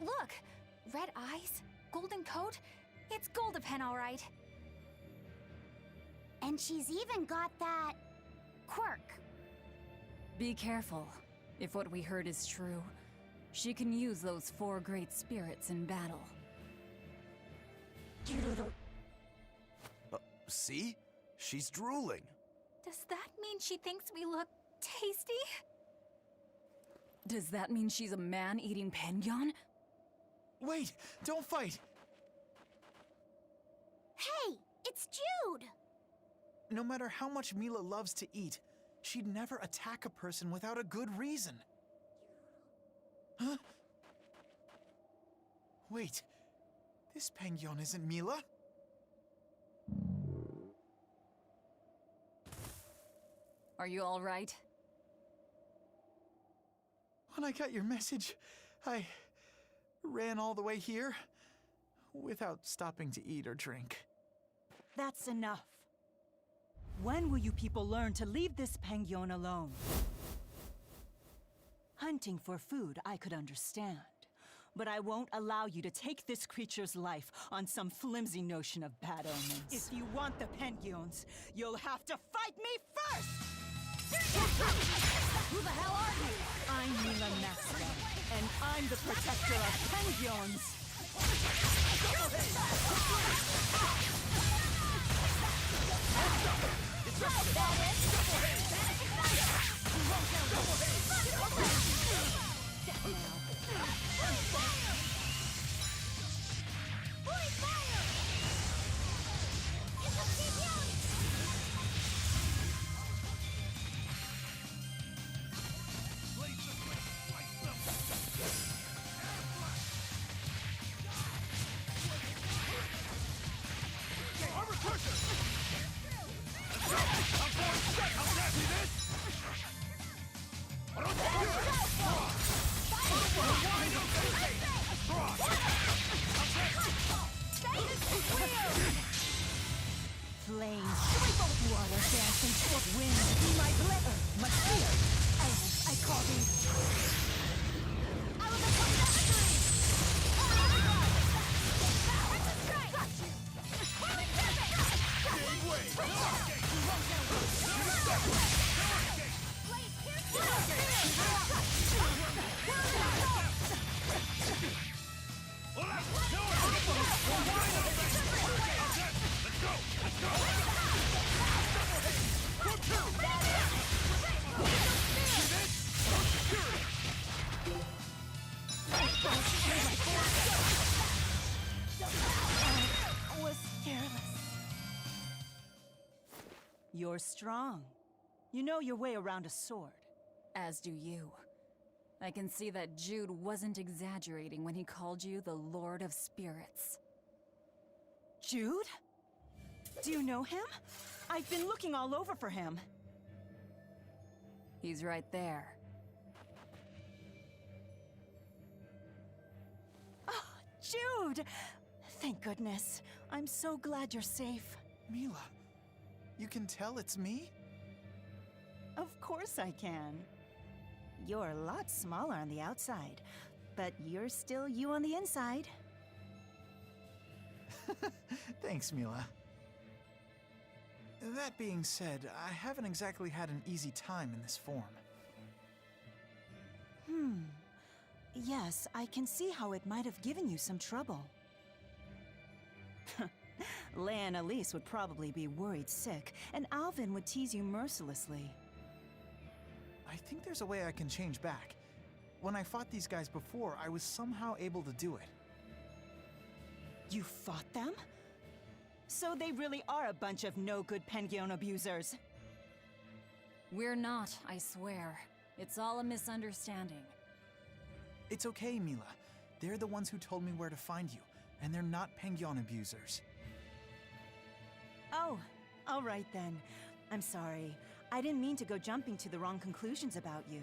Look! Red eyes, golden coat. It's Goldapen, all right. And she's even got that quirk. Be careful. If what we heard is true, she can use those 4 great spirits in battle. See? She's drooling. Does that mean she thinks we look tasty? Does that mean she's a man-eating penguin? Wait! Don't fight! Hey, it's Jude! No matter how much Mila loves to eat, she'd never attack a person without a good reason. Huh? Wait, this penguin isn't Mila? Are you all right? When I got your message, I ran all the way here without stopping to eat or drink. That's enough. When will you people learn to leave this penguin alone? Hunting for food, I could understand. But I won't allow you to take this creature's life on some flimsy notion of bad omens. If you want the penguins, you'll have to fight me first! Who the hell are you? I'm Mila Maxwell, and I'm the protector of penguins! Flames, water dancing toward wind, be my glitter, my fear. I call thee. Was careless. You're strong. You know your way around a sword. As do you. I can see that Jude wasn't exaggerating when he called you the Lord of Spirits. Jude? Do you know him? I've been looking all over for him. He's right there. Oh, Jude! Thank goodness. I'm so glad you're safe. Mila, you can tell it's me? Of course I can. You're a lot smaller on the outside, but you're still you on the inside. Thanks, Mila. That being said, I haven't exactly had an easy time in this form. Yes, I can see how it might have given you some trouble. Leia and Elise would probably be worried sick, and Alvin would tease you mercilessly. I think there's a way I can change back. When I fought these guys before, I was somehow able to do it. You fought them? So they really are a bunch of no-good penguin abusers. We're not, I swear. It's all a misunderstanding. It's okay, Mila. They're the ones who told me where to find you, and they're not penguin abusers. Oh, all right then. I'm sorry. I didn't mean to go jumping to the wrong conclusions about you.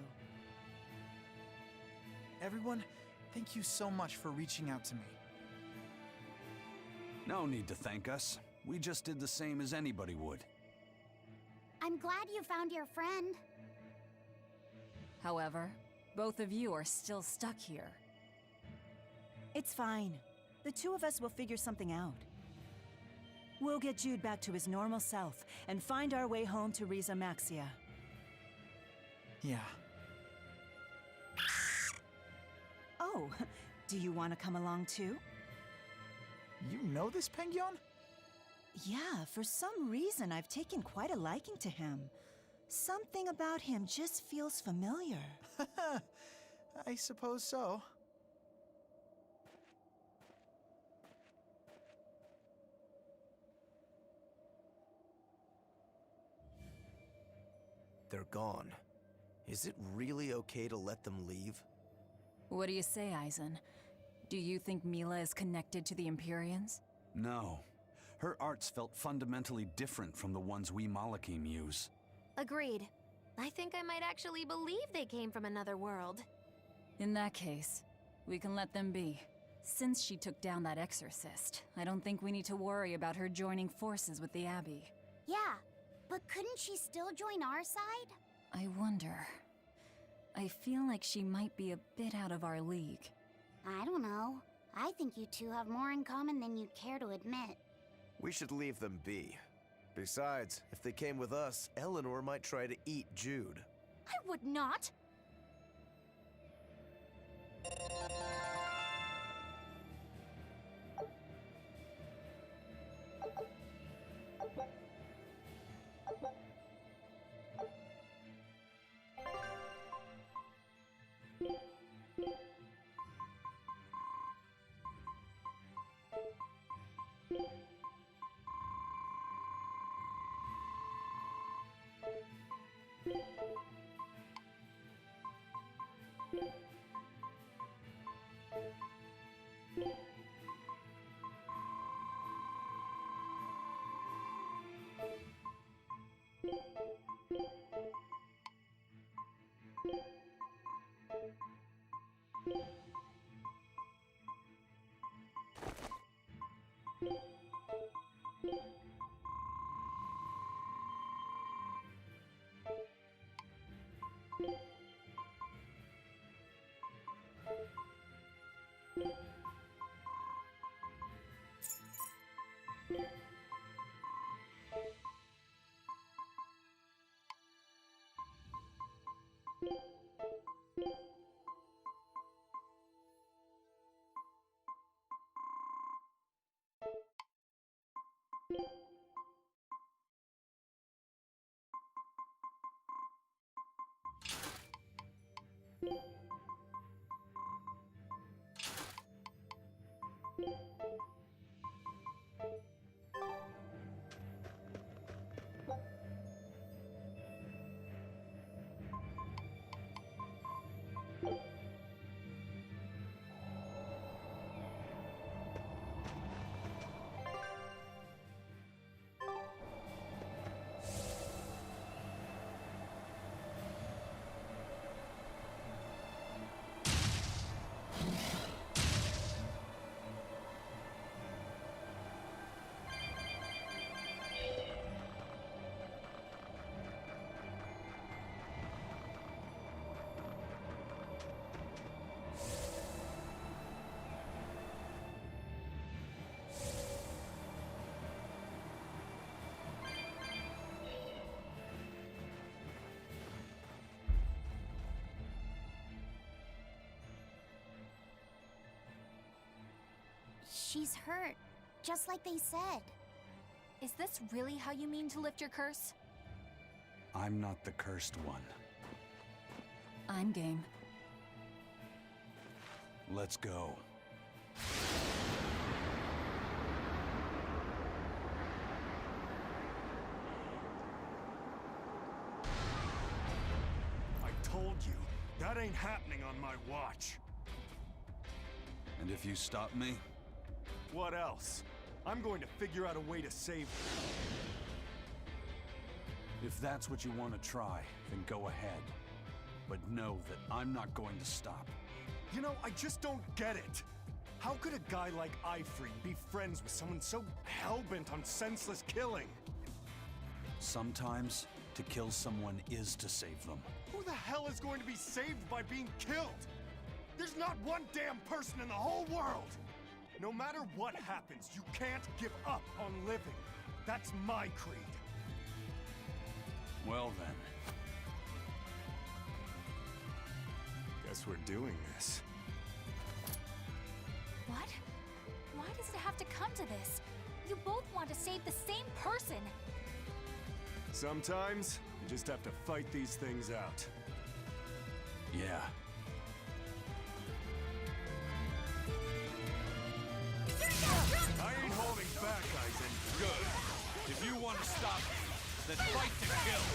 Everyone, thank you so much for reaching out to me. No need to thank us. We just did the same as anybody would. I'm glad you found your friend. However, both of you are still stuck here. It's fine. The two of us will figure something out. We'll get Jude back to his normal self and find our way home to Riza Maxia. Yeah. Oh, do you want to come along too? You know this penguin? Yeah, for some reason I've taken quite a liking to him. Something about him just feels familiar. I suppose so. they're gone. Is it really okay to let them leave? What do you say, Aizen? Do you think Mila is connected to the Empyreans? No. Her arts felt fundamentally different from the ones we Malakim use. Agreed. I think I might actually believe they came from another world. In that case, we can let them be. Since she took down that exorcist, I don't think we need to worry about her joining forces with the Abbey. Yeah, but couldn't she still join our side? I wonder. I feel like she might be a bit out of our league. I don't know. I think you two have more in common than you'd care to admit. We should leave them be. Besides, if they came with us, Eleanor might try to eat Jude. I would not! She's hurt, just like they said. Is this really how you mean to lift your curse? I'm not the cursed one. I'm game. Let's go. I told you, that ain't happening on my watch. And if you stop me? What else? I'm going to figure out a way to save you. If that's what you want to try, then go ahead. But know that I'm not going to stop. You know, I just don't get it. How could a guy like Ifrit be friends with someone so hell-bent on senseless killing? Sometimes, to kill someone is to save them. Who the hell is going to be saved by being killed? There's not one damn person in the whole world! No matter what happens, you can't give up on living. That's my creed. Well then. Guess we're doing this. What? Why does it have to come to this? You both want to save the same person! Sometimes, you just have to fight these things out. Yeah. I ain't holding back, Aizen. Good. If you want to stop me, then fight to kill.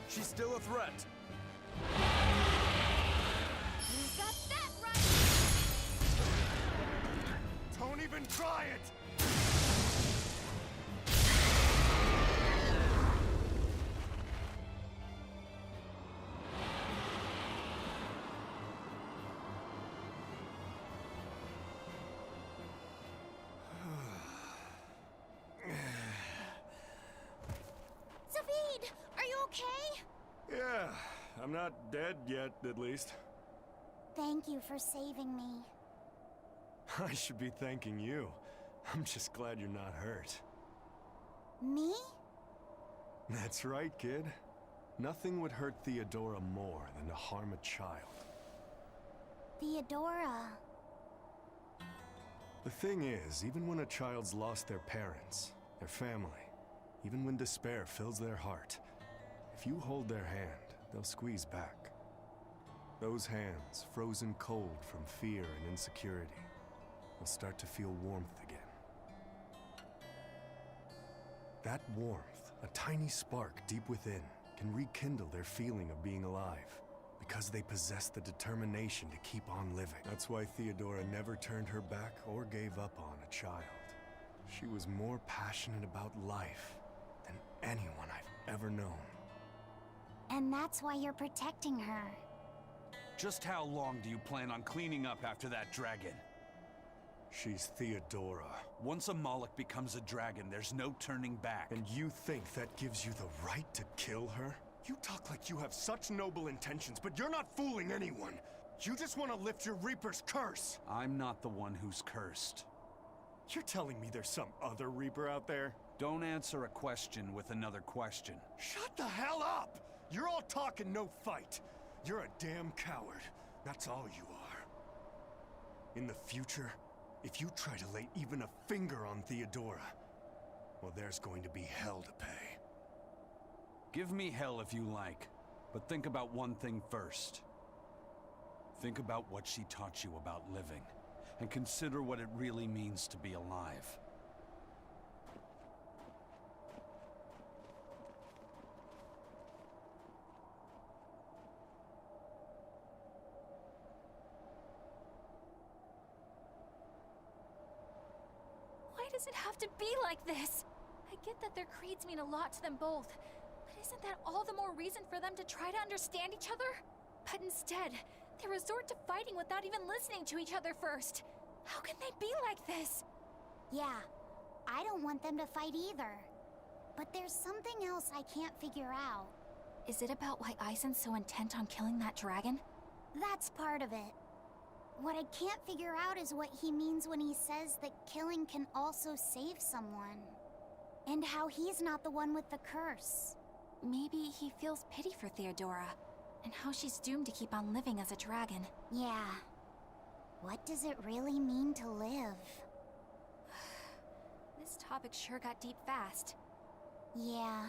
She's still a threat. You got that right! Don't even try it! Zavid, are you okay? Yeah, I'm not dead yet, at least. Thank you for saving me. I should be thanking you. I'm just glad you're not hurt. Me? That's right, kid. Nothing would hurt Theodora more than to harm a child. Theodora. The thing is, even when a child's lost their parents, their family, even when despair fills their heart, if you hold their hand, they'll squeeze back. Those hands, frozen cold from fear and insecurity, will start to feel warmth again. That warmth, a tiny spark deep within, can rekindle their feeling of being alive, because they possess the determination to keep on living. That's why Theodora never turned her back or gave up on a child. She was more passionate about life than anyone I've ever known. And that's why you're protecting her. Just how long do you plan on cleaning up after that dragon? She's Theodora. Once a Moloch becomes a dragon, there's no turning back. And you think that gives you the right to kill her? You talk like you have such noble intentions, but you're not fooling anyone. You just want to lift your Reaper's curse. I'm not the one who's cursed. You're telling me there's some other Reaper out there? Don't answer a question with another question. Shut the hell up! You're all talk and no fight. You're a damn coward. That's all you are. In the future, if you try to lay even a finger on Theodora, well, there's going to be hell to pay. Give me hell if you like, but think about one thing first. Think about what she taught you about living, and consider what it really means to be alive. Why does it have to be like this? I get that their creeds mean a lot to them both, but isn't that all the more reason for them to try to understand each other? But instead, they resort to fighting without even listening to each other first. How can they be like this? Yeah, I don't want them to fight either. But there's something else I can't figure out. Is it about why Aizen's so intent on killing that dragon? That's part of it. What I can't figure out is what he means when he says that killing can also save someone. And how he's not the one with the curse. Maybe he feels pity for Theodora, and how she's doomed to keep on living as a dragon. Yeah. What does it really mean to live? This topic sure got deep fast. Yeah.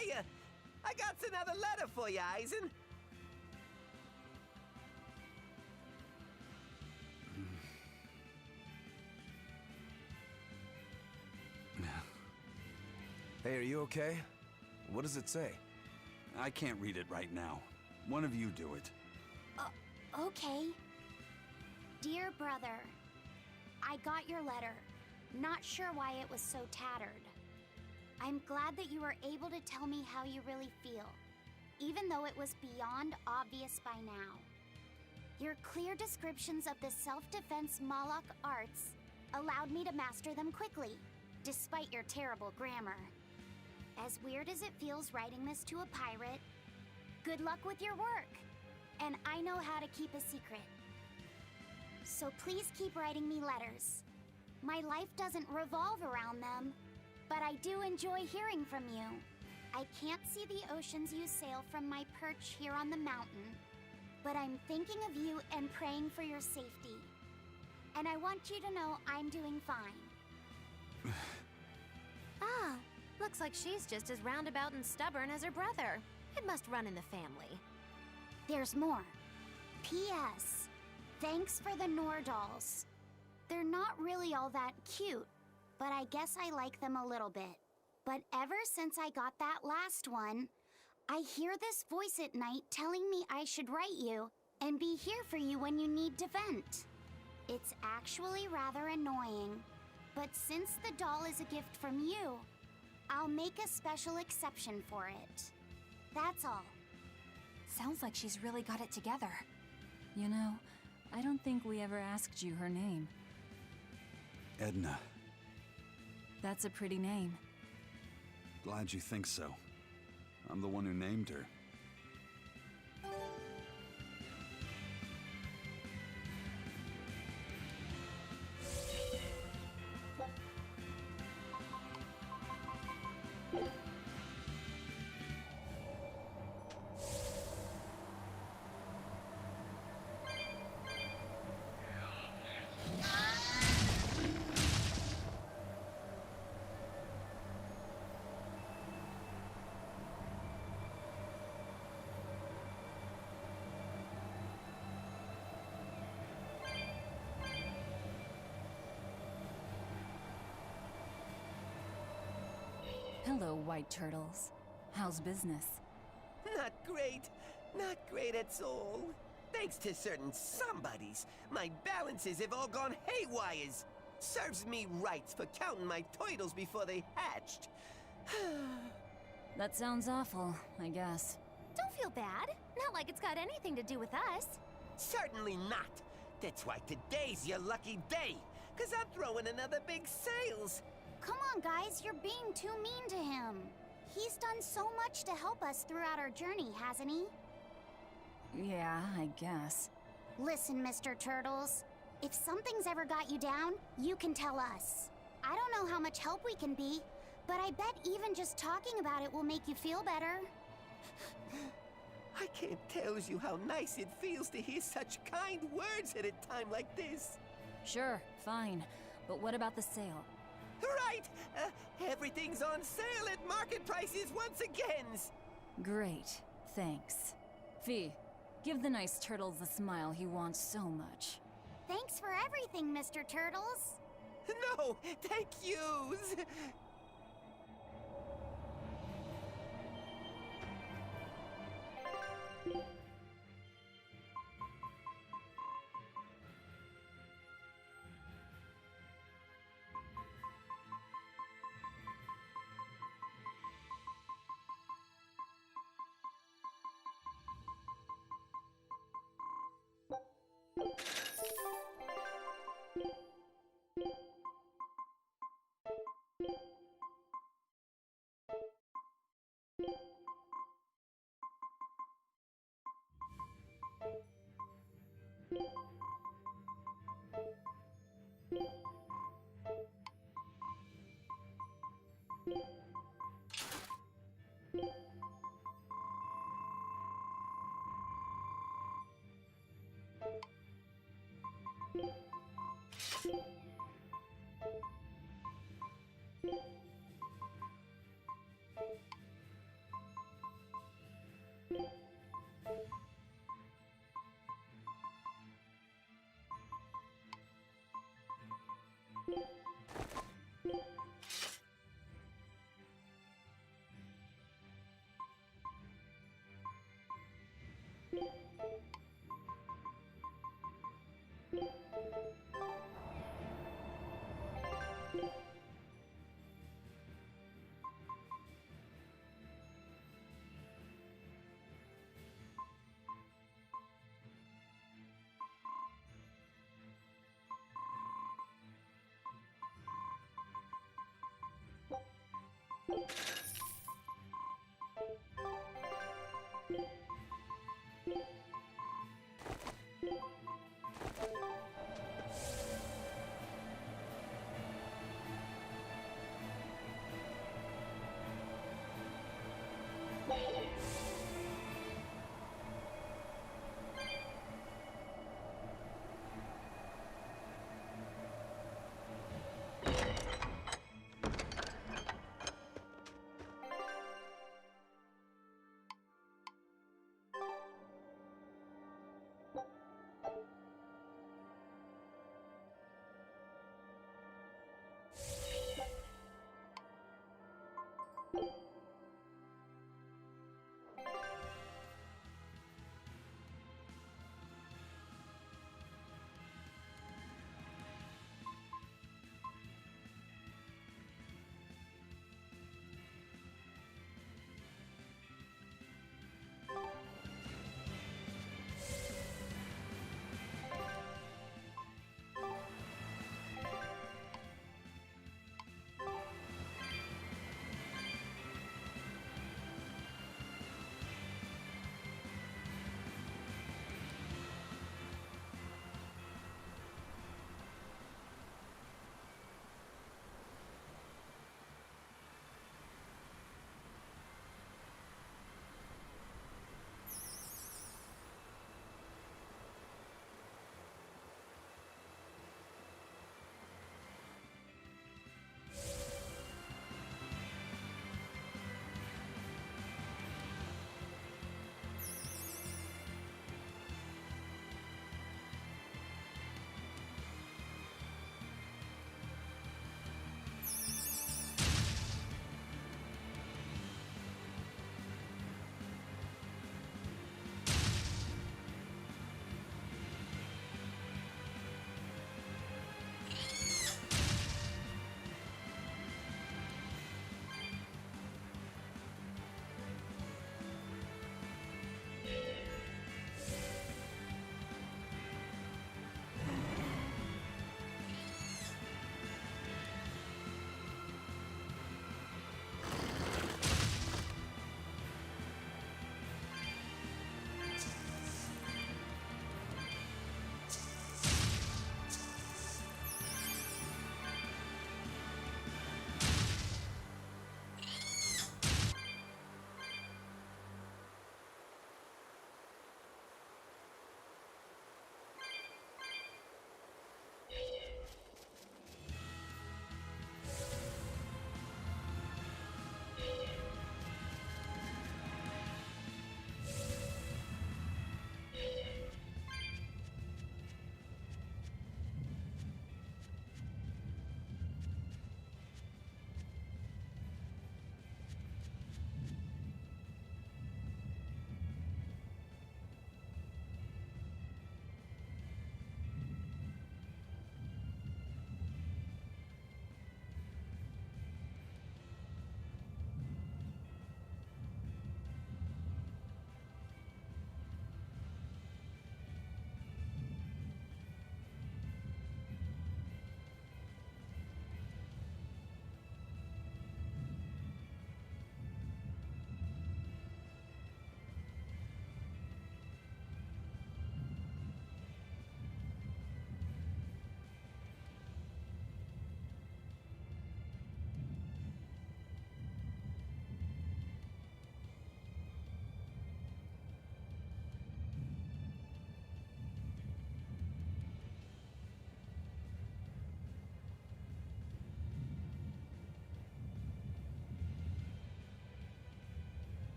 Hiya! I got another letter for you, Eisen. Hey, are you okay? What does it say? I can't read it right now. One of you do it. Okay. Dear brother, I got your letter. Not sure why it was so tattered. I'm glad that you were able to tell me how you really feel, even though it was beyond obvious by now. Your clear descriptions of the self-defense Malak arts allowed me to master them quickly, despite your terrible grammar. As weird as it feels writing this to a pirate, good luck with your work, and I know how to keep a secret. So please keep writing me letters. My life doesn't revolve around them, but I do enjoy hearing from you. I can't see the oceans you sail from my perch here on the mountain, but I'm thinking of you and praying for your safety. And I want you to know I'm doing fine. Ah, looks like she's just as roundabout and stubborn as her brother. It must run in the family. There's more. P.S. Thanks for the Nordals. They're not really all that cute, but I guess I like them a little bit. But ever since I got that last one, I hear this voice at night telling me I should write you and be here for you when you need to vent. It's actually rather annoying, but since the doll is a gift from you, I'll make a special exception for it. That's all. Sounds like she's really got it together. You know, I don't think we ever asked you her name. Edna. That's a pretty name. Glad you think so. I'm the one who named her. Hello, white turtles. How's business? Not great. Not great at all. Thanks to certain somebodies, my balances have all gone haywires. Serves me right for counting my turtles before they hatched. That sounds awful, I guess. Don't feel bad. Not like it's got anything to do with us. Certainly not. That's why today's your lucky day. 'Cause I'm throwing another big sales. Come on, guys, you're being too mean to him. He's done so much to help us throughout our journey, hasn't he? Yeah, I guess. Listen, Mr. Turtles. If something's ever got you down, you can tell us. I don't know how much help we can be, but I bet even just talking about it will make you feel better. I can't tell you how nice it feels to hear such kind words at a time like this. Sure, fine. But what about the sale? Right! Everything's on sale at market prices once again. Great, thanks. Fee, give the nice turtles the smile he wants so much. Thanks for everything, Mr. Turtles. No, thank yous.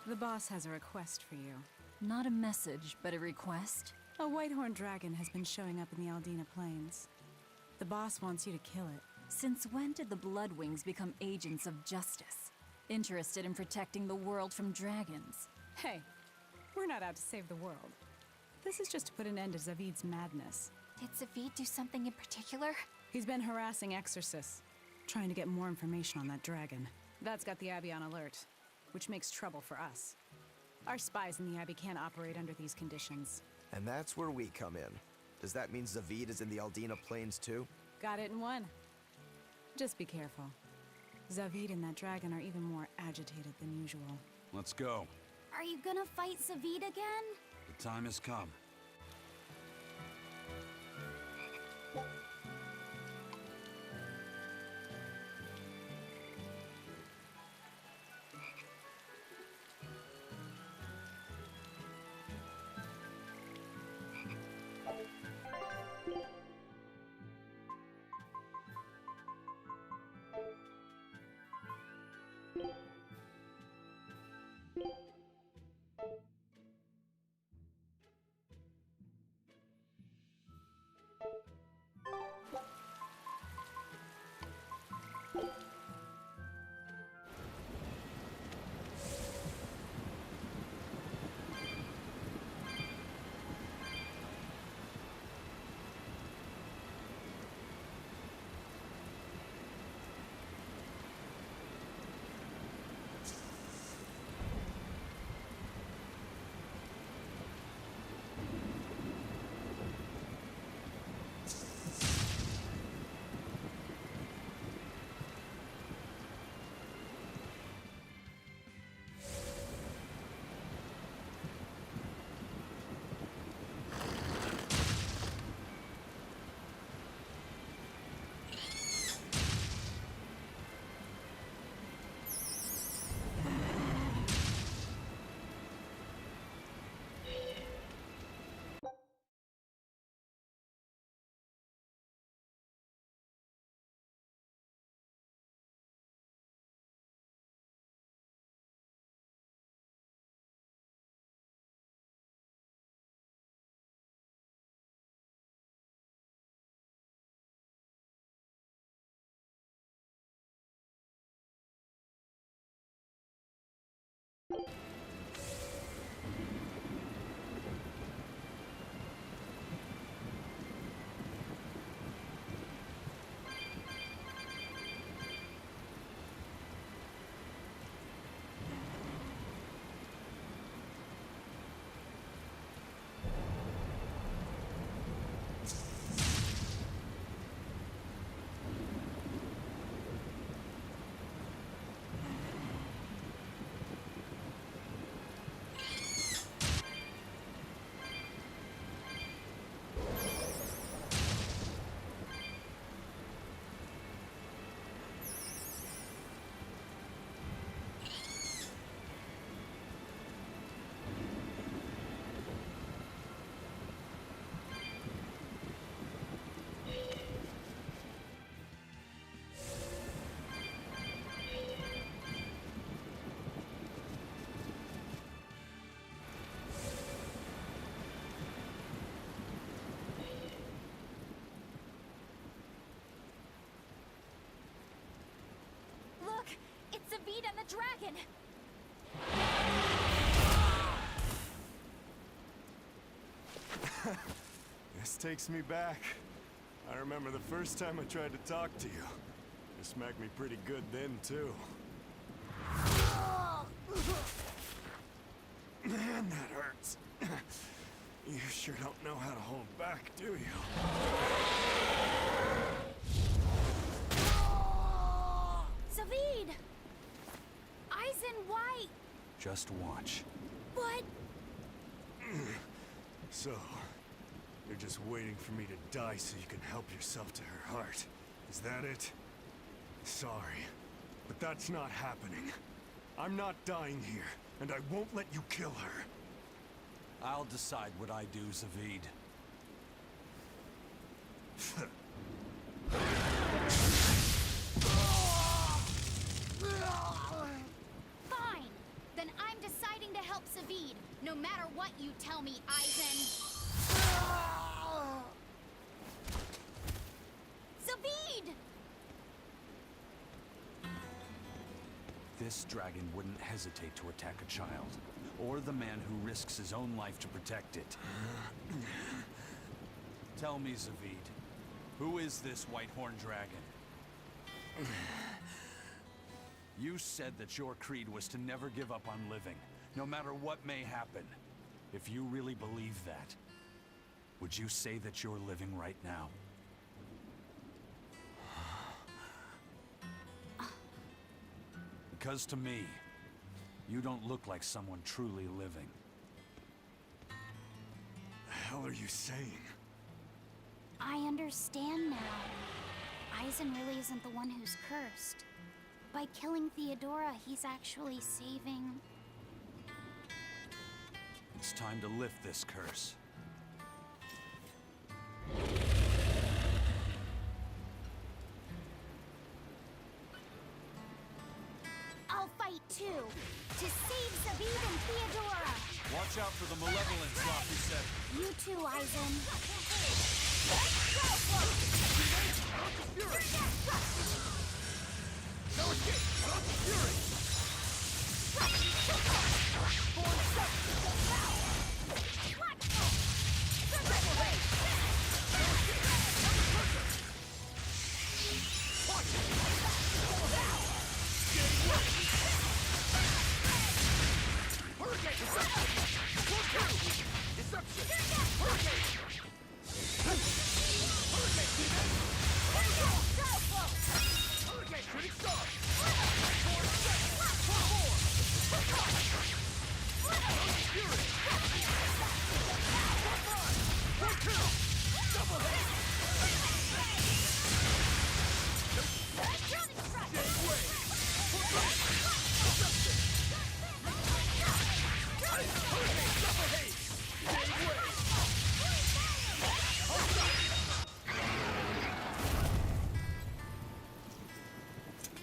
The boss has a request for you. Not a message, but a request? A whitehorn dragon has been showing up in the Aldina Plains. The boss wants you to kill it. Since when did the Bloodwings become agents of justice? Interested in protecting the world from dragons? Hey, we're not out to save the world. This is just to put an end to Zavid's madness. Did Zavid do something in particular? He's been harassing exorcists, trying to get more information on that dragon. That's got the Abbey on alert, which makes trouble for us. Our spies in the Abbey can't operate under these conditions. And that's where we come in. Does that mean Zavid is in the Aldina Plains too? Got it in one. Just be careful. Zavid and that dragon are even more agitated than usual. Let's go. Are you gonna fight Zavid again? The time has come. It's Zavid and the dragon! This takes me back. I remember the first time I tried to talk to you. You smacked me pretty good then, too. Man, that hurts. You sure don't know how to hold back, do you? Zavid! Eyes in white! Just watch. What? So, you're just waiting for me to die so you can help yourself to her heart. Is that it? Sorry, but that's not happening. I'm not dying here, and I won't let you kill her. I'll decide what I do, Zavid. Fine! Then I'm deciding what you tell me, Eisen! Zavid! This dragon wouldn't hesitate to attack a child, or the man who risks his own life to protect it. Tell me, Zavid, who is this white-horned dragon? You said that your creed was to never give up on living, no matter what may happen. If you really believe that, would you say that you're living right now? Because to me, you don't look like someone truly living. The hell are you saying? I understand now. Eisen really isn't the one who's cursed. By killing Theodora, he's actually saving... It's time to lift this curse. I'll fight too, to save Zavid and Theodora! Watch out for the malevolence, Sloppy said. You too, Eisen. No escape! Not the fury!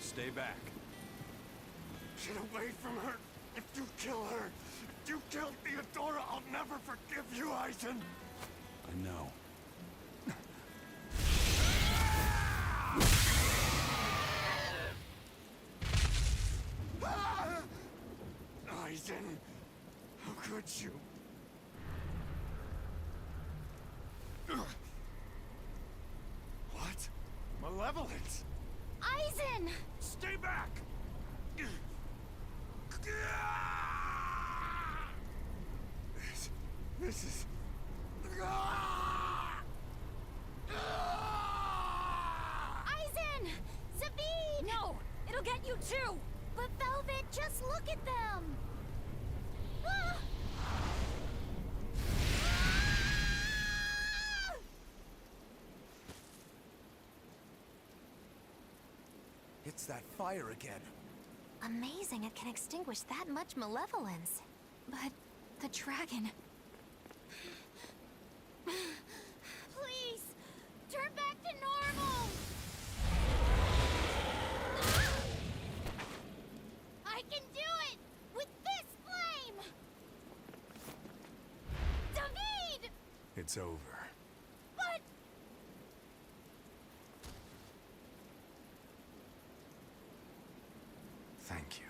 Stay back. Get away from her! If you kill her, if you kill Theodora, I'll never forgive you, Eisen! I know. Eisen, how could you? What? Malevolence? Eisen! Stay back! This is... Eisen! Zavid! No! It'll get you too! But Velvet, just look at them! Ah! It's that fire again. Amazing it can extinguish that much malevolence. But the dragon... Please! Turn back to normal! I can do it! With this flame! David! It's over. But... Thank you.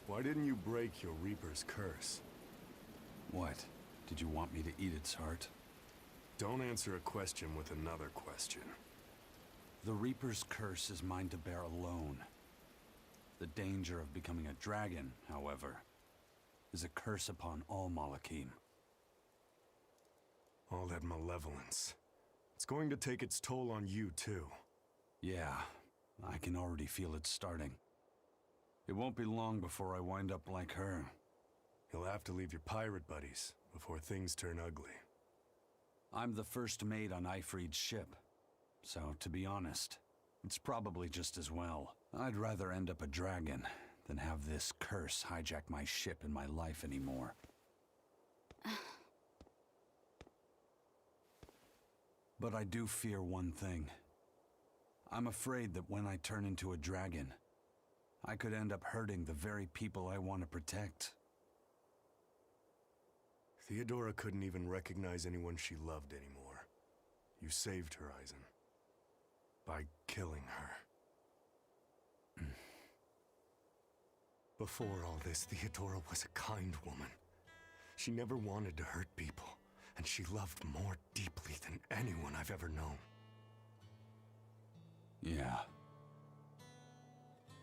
Why didn't you break your Reaper's curse? What? Did you want me to eat its heart? Don't answer a question with another question. The Reaper's curse is mine to bear alone. The danger of becoming a dragon, however, is a curse upon all Malakim. All that malevolence. It's going to take its toll on you, too. Yeah, I can already feel it starting. It won't be long before I wind up like her. You'll have to leave your pirate buddies before things turn ugly. I'm the first mate on Ifrid's ship. So, to be honest, it's probably just as well. I'd rather end up a dragon than have this curse hijack my ship and my life anymore. But I do fear one thing. I'm afraid that when I turn into a dragon, I could end up hurting the very people I want to protect. Theodora couldn't even recognize anyone she loved anymore. You saved her, Eisen. By killing her. Before all this, Theodora was a kind woman. She never wanted to hurt people, and she loved more deeply than anyone I've ever known. Yeah.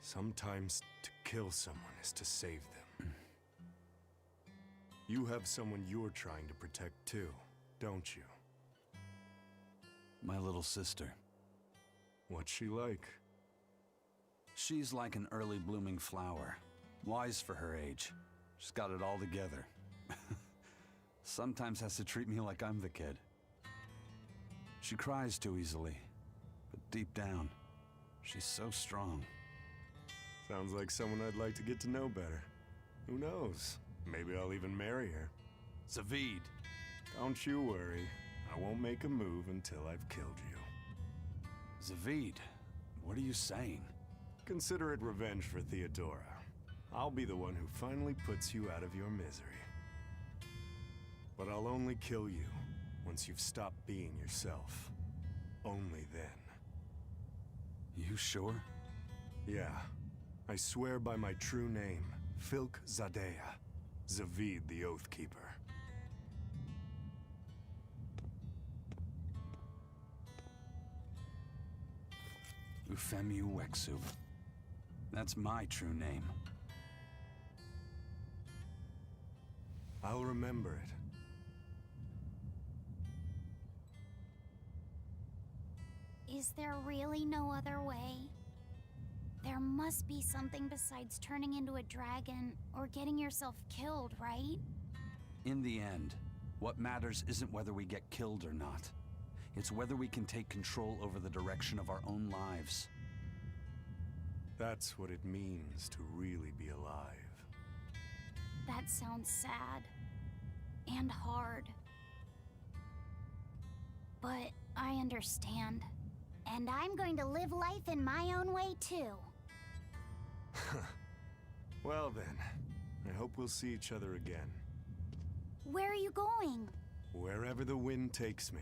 Sometimes to kill someone is to save them. You have someone you're trying to protect too, don't you? My little sister. What's she like? She's like an early blooming flower. Wise for her age. She's got it all together. Sometimes has to treat me like I'm the kid. She cries too easily, but deep down, she's so strong. Sounds like someone I'd like to get to know better. Who knows? Maybe I'll even marry her. Zavid! Don't you worry. I won't make a move until I've killed you. Zavid, what are you saying? Consider it revenge for Theodora. I'll be the one who finally puts you out of your misery. But I'll only kill you once you've stopped being yourself. Only then. You sure? Yeah. I swear by my true name, Filk Zadea, Zavid the Oathkeeper. Ufemu Wexu. That's my true name. I'll remember it. Is there really no other way? There must be something besides turning into a dragon or getting yourself killed, right? In the end, what matters isn't whether we get killed or not. It's whether we can take control over the direction of our own lives. That's what it means to really be alive. That sounds sad. And hard. But I understand. And I'm going to live life in my own way, too. Well then, I hope we'll see each other again. Where are you going? Wherever the wind takes me.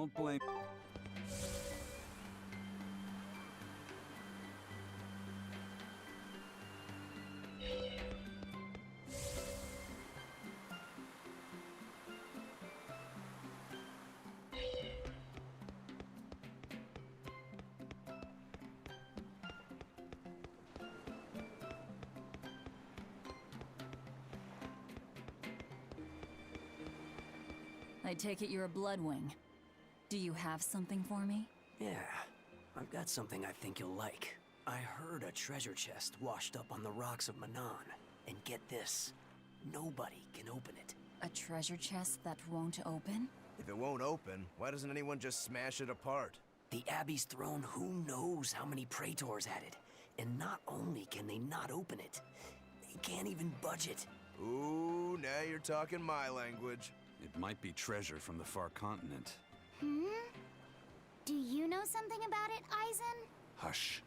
Don't blame... I take it you're a Bloodwing. Do you have something for me? Yeah, I've got something I think you'll like. I heard a treasure chest washed up on the rocks of Manon. And get this, nobody can open it. A treasure chest that won't open? If it won't open, why doesn't anyone just smash it apart? The Abbey's throne, who knows how many praetors at it. And not only can they not open it, they can't even budge it. Ooh, now you're talking my language. It might be treasure from the far continent. Do you know something about it, Eisen? Hush.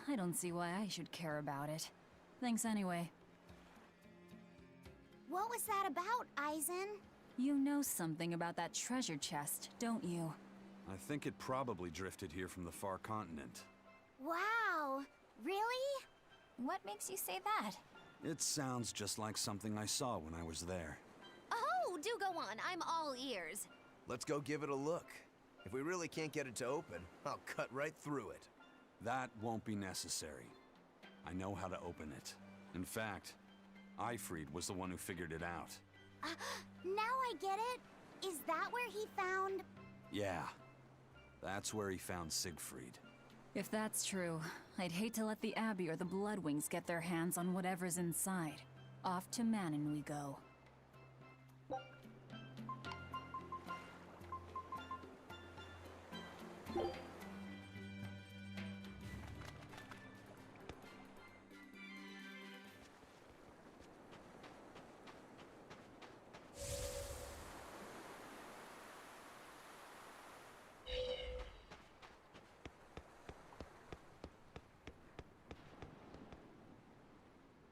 I don't see why I should care about it. Thanks anyway. What was that about, Eisen? You know something about that treasure chest, don't you? I think it probably drifted here from the far continent. Wow, really? What makes you say that? It sounds just like something I saw when I was there. Oh, do go on. I'm all ears. Let's go give it a look. If we really can't get it to open, I'll cut right through it. That won't be necessary. I know how to open it. In fact, Ifried was the one who figured it out. Now I get it. Is that where he found... Yeah, that's where he found Siegfried. If that's true, I'd hate to let the Abbey or the Bloodwings get their hands on whatever's inside. Off to Manon we go.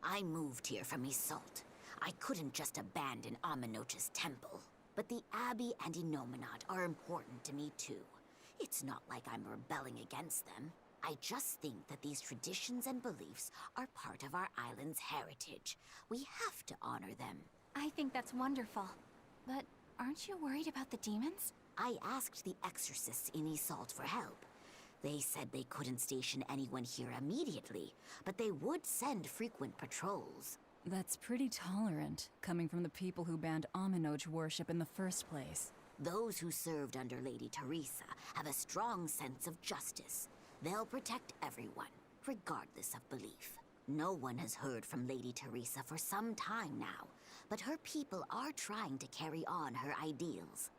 I moved here from Isolde. I couldn't just abandon Aminoch's temple. But the Abbey and Inominat are important to me too. It's not like I'm rebelling against them. I just think that these traditions and beliefs are part of our island's heritage. We have to honor them. I think that's wonderful. But aren't you worried about the demons? I asked the exorcists in Isolde for help. They said they couldn't station anyone here immediately, but they would send frequent patrols. That's pretty tolerant, coming from the people who banned Aminoch worship in the first place. Those who served under Lady Teresa have a strong sense of justice. They'll protect everyone, regardless of belief. No one has heard from Lady Teresa for some time now, but her people are trying to carry on her ideals.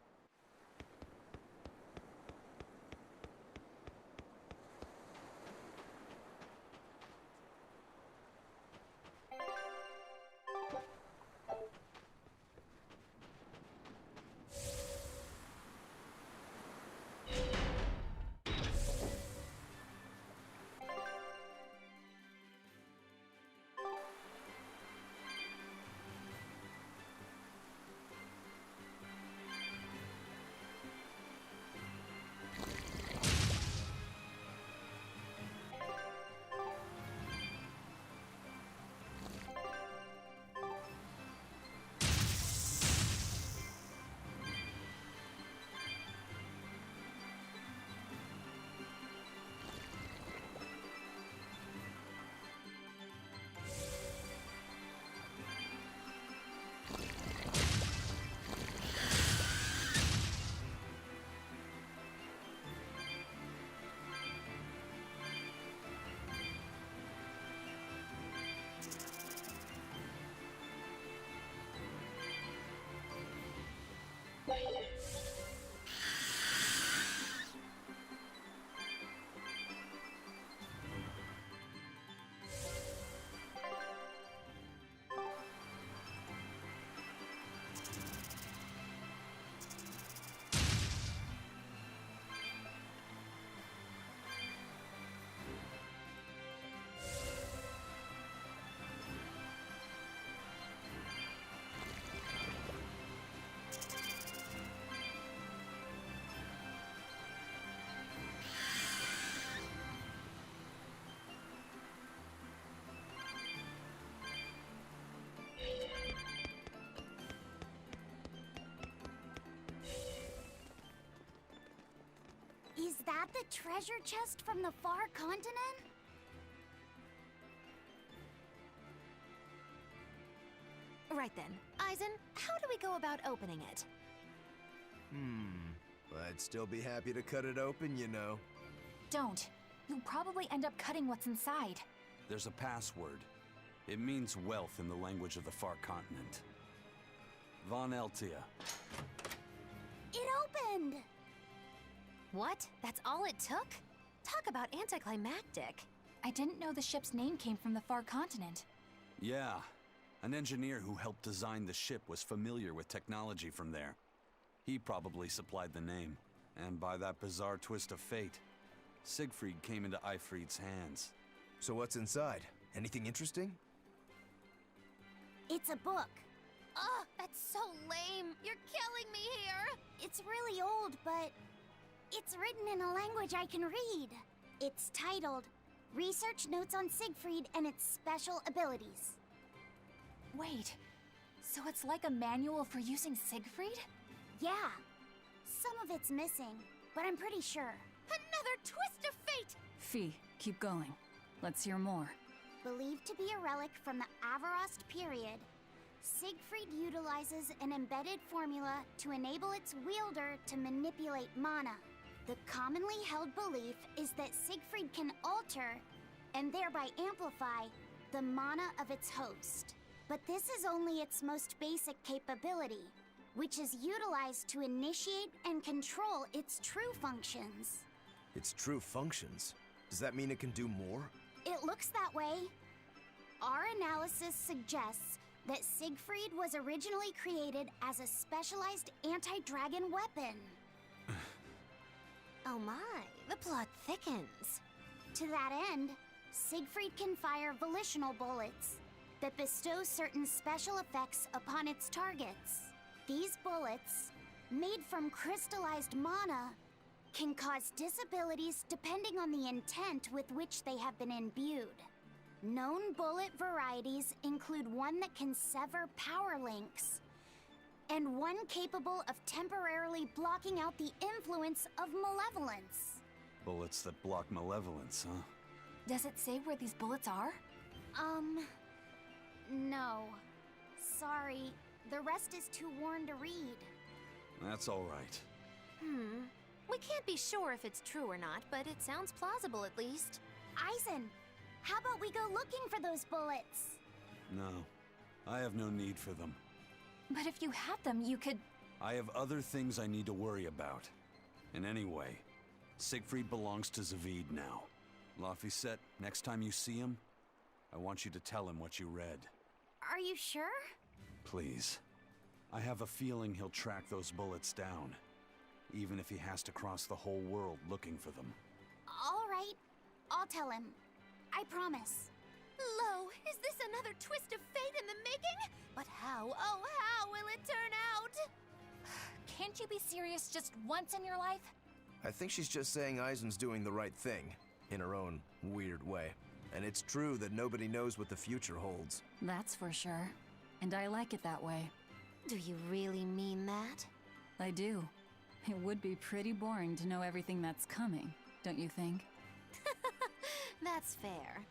that the treasure chest from the far continent? Right then. Eisen, how do we go about opening it? I'd still be happy to cut it open, you know. Don't. You'll probably end up cutting what's inside. There's a password. It means wealth in the language of the far continent. Von Eltia. It opened! What? That's all it took? Talk about anticlimactic. I didn't know the ship's name came from the far continent. Yeah. An engineer who helped design the ship was familiar with technology from there. He probably supplied the name. And by that bizarre twist of fate, Siegfried came into Eifried's hands. So what's inside? Anything interesting? It's a book. Ugh, that's so lame. You're killing me here. It's really old, but it's written in a language I can read. It's titled Research Notes on Siegfried and Its Special Abilities. Wait, so it's like a manual for using Siegfried? Yeah. Some of it's missing, but I'm pretty sure. Another twist of fate! Fee, keep going. Let's hear more. Believed to be a relic from the Avarost period, Siegfried utilizes an embedded formula to enable its wielder to manipulate mana. The commonly held belief is that Siegfried can alter, and thereby amplify, the mana of its host. But this is only its most basic capability, which is utilized to initiate and control its true functions. Its true functions? Does that mean it can do more? It looks that way. Our analysis suggests that Siegfried was originally created as a specialized anti-dragon weapon. Oh my, the plot thickens. To that end, Siegfried can fire volitional bullets that bestow certain special effects upon its targets. These bullets, made from crystallized mana, can cause disabilities depending on the intent with which they have been imbued. Known bullet varieties include one that can sever power links, and one capable of temporarily blocking out the influence of malevolence. Bullets that block malevolence, huh? Does it say where these bullets are? No. Sorry, the rest is too worn to read. That's all right. We can't be sure if it's true or not, but it sounds plausible at least. Eisen, how about we go looking for those bullets? No, I have no need for them. But if you had them, you could... I have other things I need to worry about. And anyway, Siegfried belongs to Zavid now. Laphicet, next time you see him, I want you to tell him what you read. Are you sure? Please. I have a feeling he'll track those bullets down, even if he has to cross the whole world looking for them. All right, I'll tell him. I promise. Lo, is this another twist of fate in the making? But how, oh how will it turn out? Can't you be serious just once in your life? I think she's just saying Eisen's doing the right thing, in her own weird way. And it's true that nobody knows what the future holds. That's for sure. And I like it that way. Do you really mean that? I do. It would be pretty boring to know everything that's coming, don't you think? That's fair.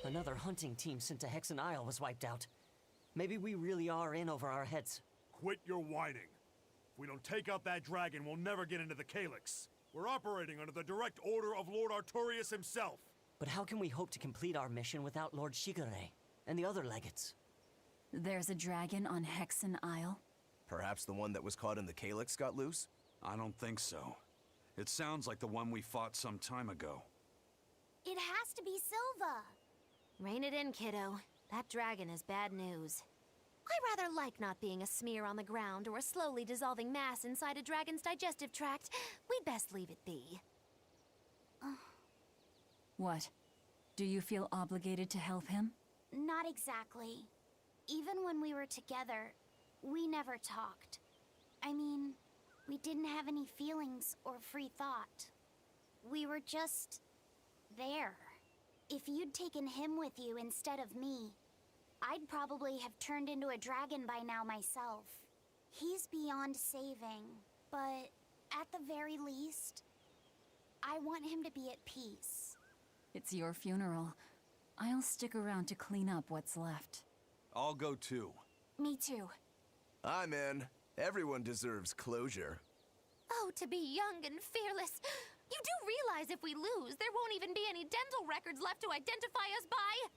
Another hunting team sent to Hexen Isle was wiped out. Maybe we really are in over our heads. Quit your whining. If we don't take out that dragon, we'll never get into the Calyx. We're operating under the direct order of Lord Artorius himself. But how can we hope to complete our mission without Lord Shigure and the other legates? There's a dragon on Hexen Isle? Perhaps the one that was caught in the Calyx got loose? I don't think so. It sounds like the one we fought some time ago. It has to be Silva. Rein it in, kiddo. That dragon is bad news. I rather like not being a smear on the ground or a slowly dissolving mass inside a dragon's digestive tract. We'd best leave it be. What? Do you feel obligated to help him? Not exactly. Even when we were together, we never talked. I mean, we didn't have any feelings or free thought. We were just there. If you'd taken him with you instead of me, I'd probably have turned into a dragon by now myself. He's beyond saving, but at the very least, I want him to be at peace. It's your funeral. I'll stick around to clean up what's left. I'll go too. Me too. I'm in. Everyone deserves closure. Oh, to be young and fearless. You do realize if we lose, there won't even be any dental records left to identify us by?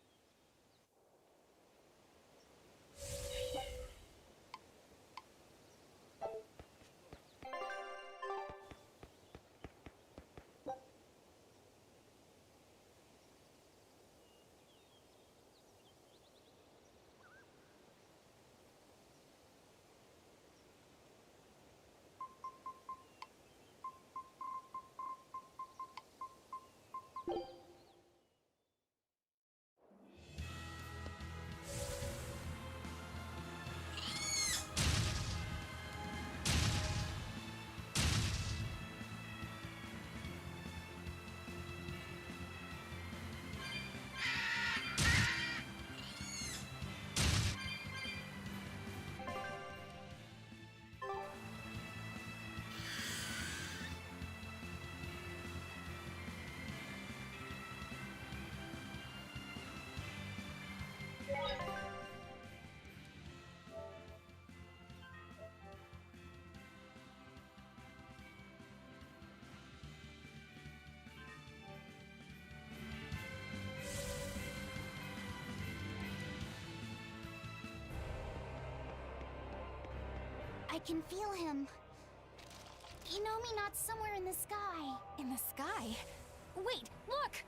I can feel him. Not somewhere in the sky. In the sky? Wait, look!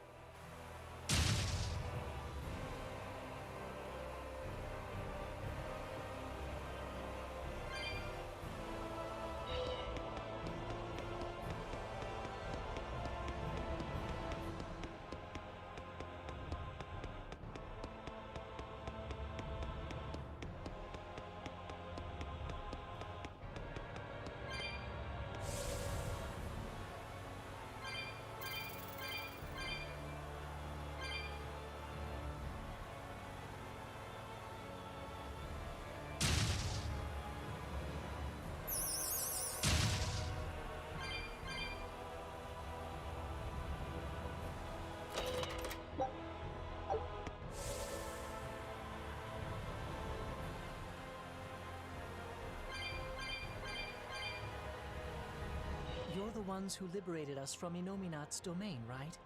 You're the ones who liberated us from Inominat's domain, right?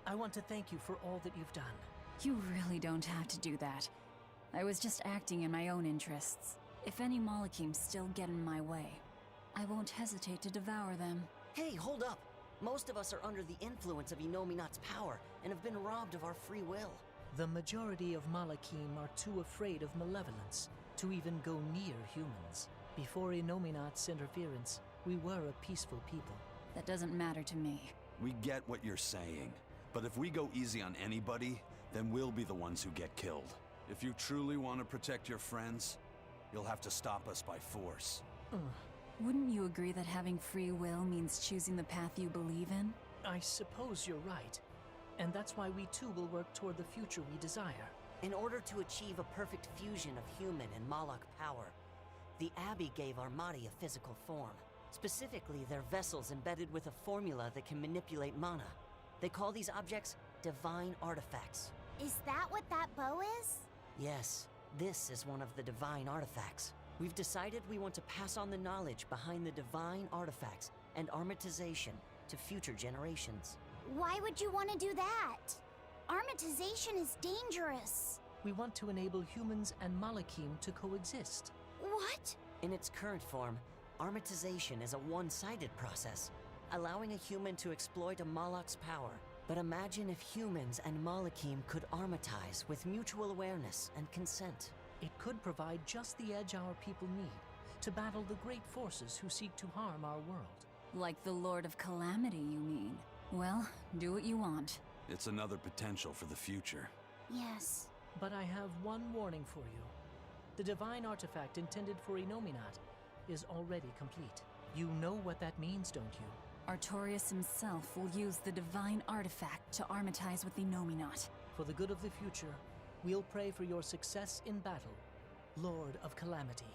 I want to thank you for all that you've done. You really don't have to do that. I was just acting in my own interests. If any Malachims still get in my way, I won't hesitate to devour them. Hey, hold up! Most of us are under the influence of Inominat's power and have been robbed of our free will. The majority of Malachim are too afraid of malevolence to even go near humans. Before Inominat's interference, we were a peaceful people. That doesn't matter to me. We get what you're saying. But if we go easy on anybody, then we'll be the ones who get killed. If you truly want to protect your friends, you'll have to stop us by force. Wouldn't you agree that having free will means choosing the path you believe in? I suppose you're right. And that's why we too will work toward the future we desire. In order to achieve a perfect fusion of human and Malak power, the Abbey gave Armati a physical form. Specifically, they're vessels embedded with a formula that can manipulate mana. They call these objects divine artifacts. Is that what that bow is? Yes, this is one of the divine artifacts. We've decided we want to pass on the knowledge behind the divine artifacts and armatization to future generations. Why would you want to do that? Armatization is dangerous. We want to enable humans and Malachim to coexist. What? In its current form, armatization is a one-sided process, allowing a human to exploit a Malak's power. But imagine if humans and Malachim could armatize with mutual awareness and consent. It could provide just the edge our people need to battle the great forces who seek to harm our world. Like the Lord of Calamity, you mean? Well, do what you want. It's another potential for the future. Yes. But I have one warning for you. The divine artifact intended for Inominat is already complete. You know what that means, don't you? Artorius himself will use the divine artifact to armatize with Inominat. For the good of the future, we'll pray for your success in battle, Lord of Calamity.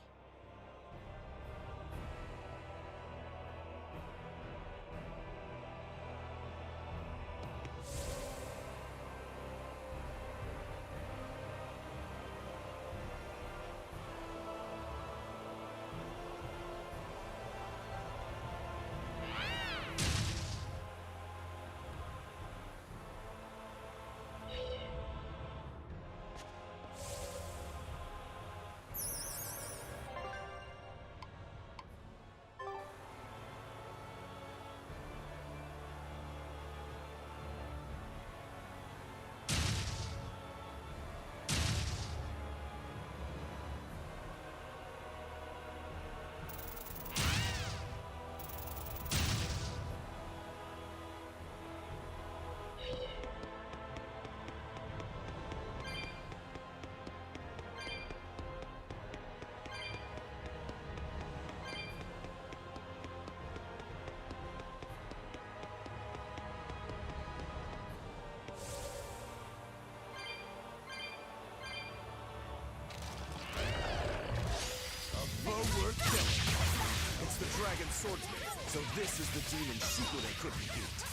It's the dragon swordsman, so this is the demon Shigure couldn't beat.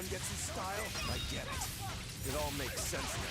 Gets his style? I get it. It all makes sense now.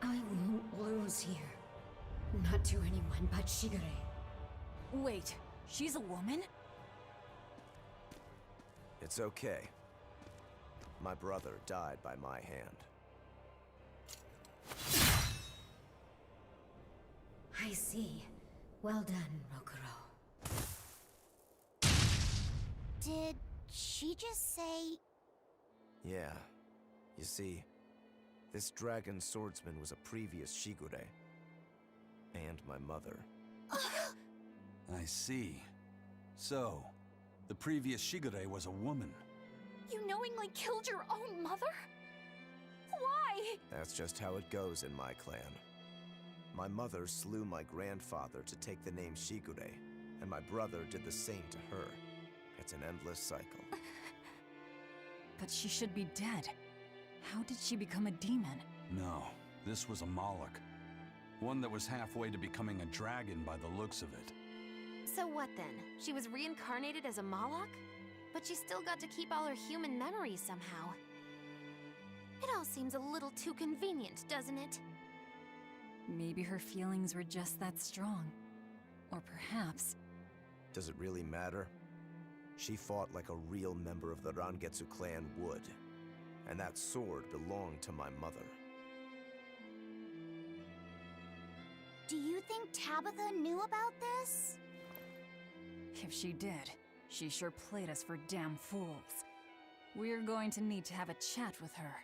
I won't lose here. Not to anyone but Shigure. Wait, she's a woman? It's okay. My brother died by my hand. I see. Well done, Rokuro. Did she just say... Yeah. You see, this dragon swordsman was a previous Shigure. And my mother. I see. So, the previous Shigure was a woman. You knowingly killed your own mother? Why? That's just how it goes in my clan. My mother slew my grandfather to take the name Shigure, and my brother did the same to her. It's an endless cycle. But she should be dead. How did she become a demon? No, this was a Moloch. One that was halfway to becoming a dragon by the looks of it. So what then? She was reincarnated as a Moloch? But she still got to keep all her human memories somehow. It all seems a little too convenient, doesn't it? Maybe her feelings were just that strong. Or perhaps... Does it really matter? She fought like a real member of the Rangetsu clan would. And that sword belonged to my mother. Do you think Tabitha knew about this? If she did, she sure played us for damn fools. We're going to need to have a chat with her.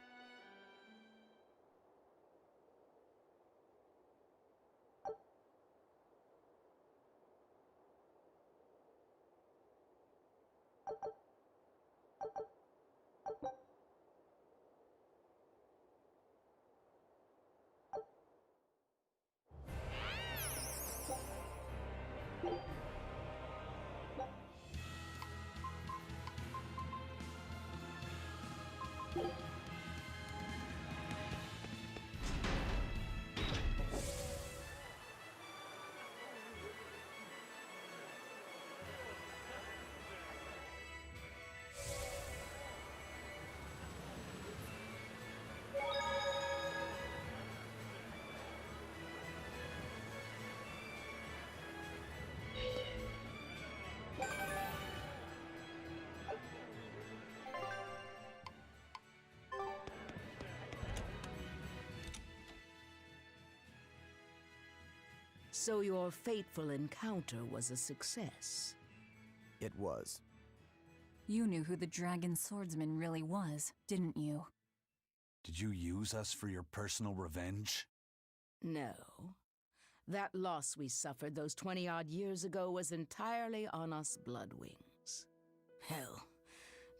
So your fateful encounter was a success? It was. You knew who the dragon swordsman really was, didn't you? Did you use us for your personal revenge? No. That loss we suffered those 20-odd years ago was entirely on us Bloodwings. Hell,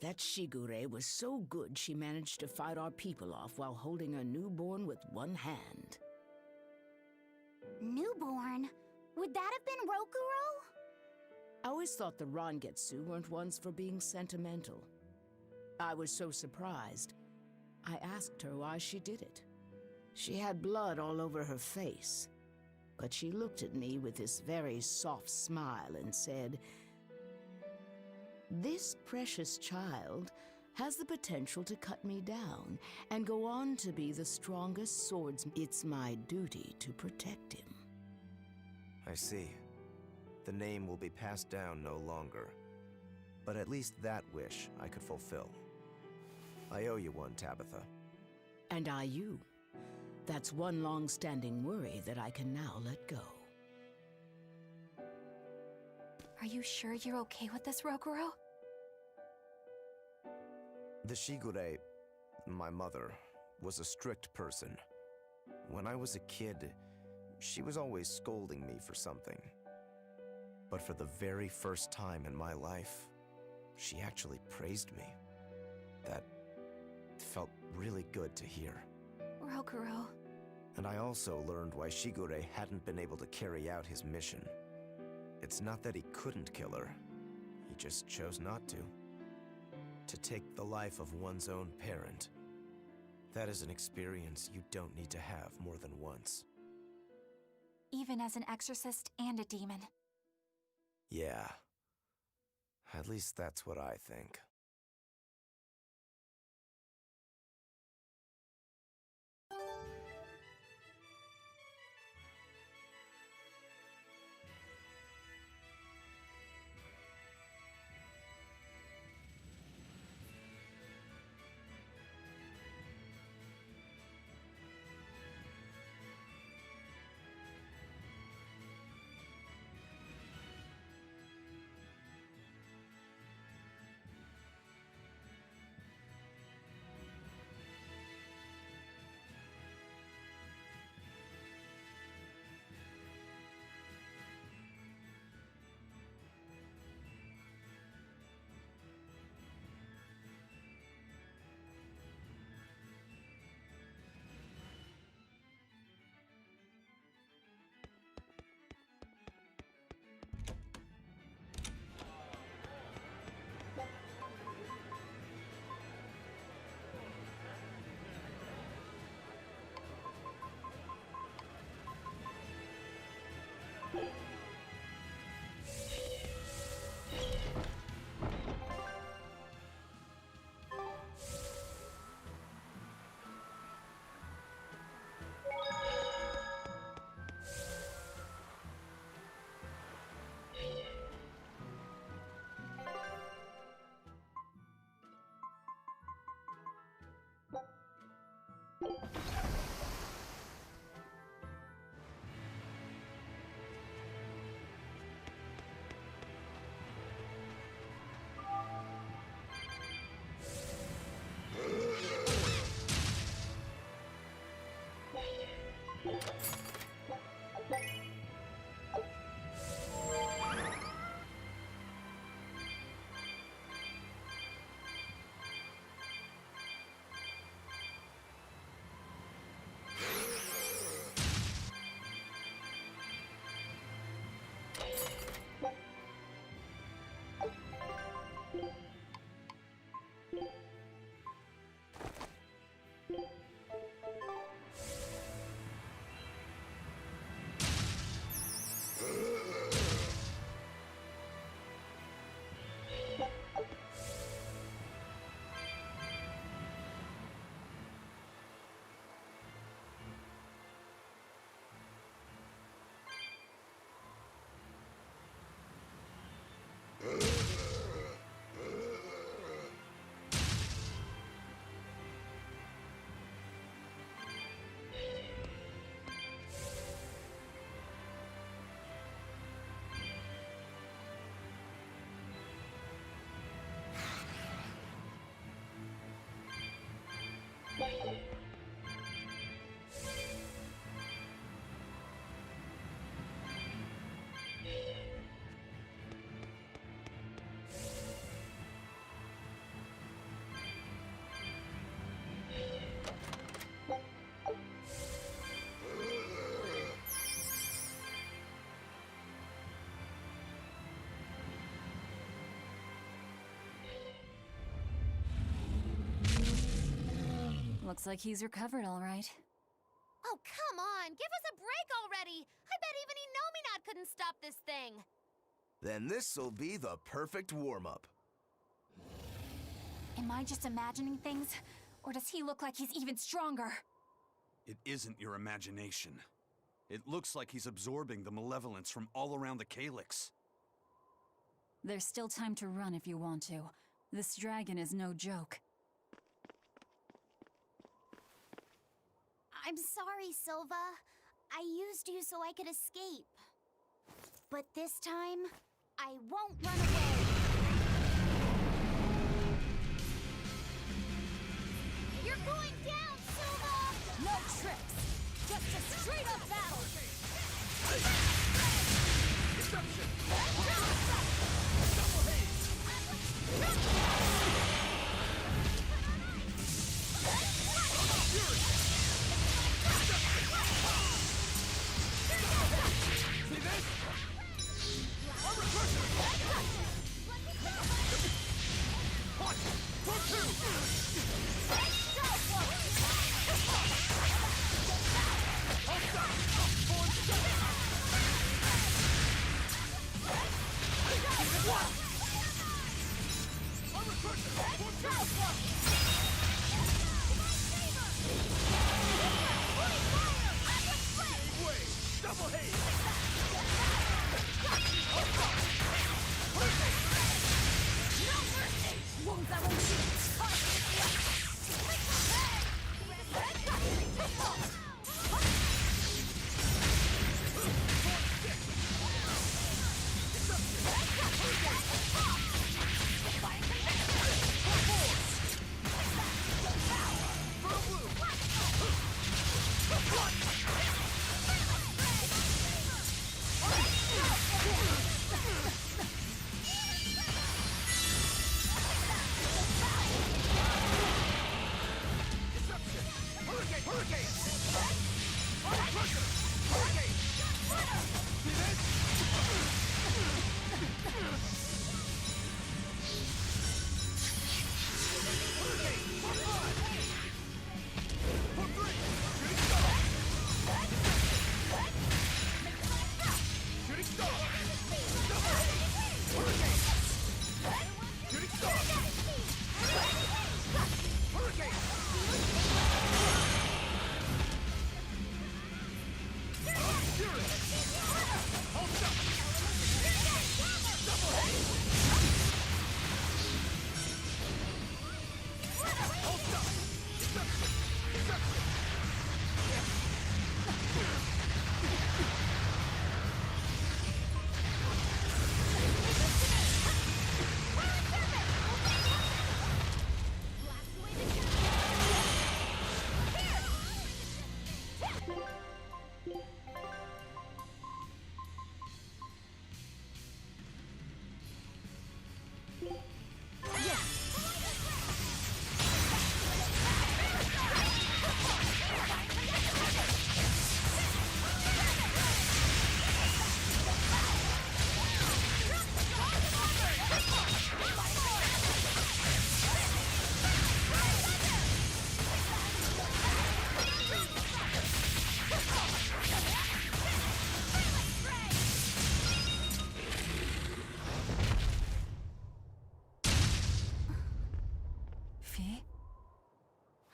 that Shigure was so good she managed to fight our people off while holding her newborn with one hand. Newborn? Would that have been Rokuro? I always thought the Rangetsu weren't ones for being sentimental. I was so surprised. I asked her why she did it. She had blood all over her face, but she looked at me with this very soft smile and said, "This precious child has the potential to cut me down and go on to be the strongest swordsman. It's my duty to protect him." I see. The name will be passed down no longer. But at least that wish I could fulfill. I owe you one, Tabitha. And I you. That's one long-standing worry that I can now let go. Are you sure you're okay with this, Rokuro? The Shigure, my mother, was a strict person. When I was a kid, she was always scolding me for something. But for the very first time in my life, she actually praised me. That felt really good to hear. Rokuro. And I also learned why Shigure hadn't been able to carry out his mission. It's not that he couldn't kill her, he just chose not to. To take the life of one's own parent, that is an experience you don't need to have more than once. Even as an exorcist and a demon. Yeah. At least that's what I think. Looks like he's recovered all right. Oh, come on! Give us a break already! I bet even Inominat couldn't stop this thing! Then this'll be the perfect warm-up. Am I just imagining things? Or does he look like he's even stronger? It isn't your imagination. It looks like he's absorbing the malevolence from all around the Calyx. There's still time to run if you want to. This dragon is no joke. I'm sorry, Silva. I used you so I could escape. But this time, I won't run away. You're going down, Silva! No tricks! Just a straight-up battle! Deception!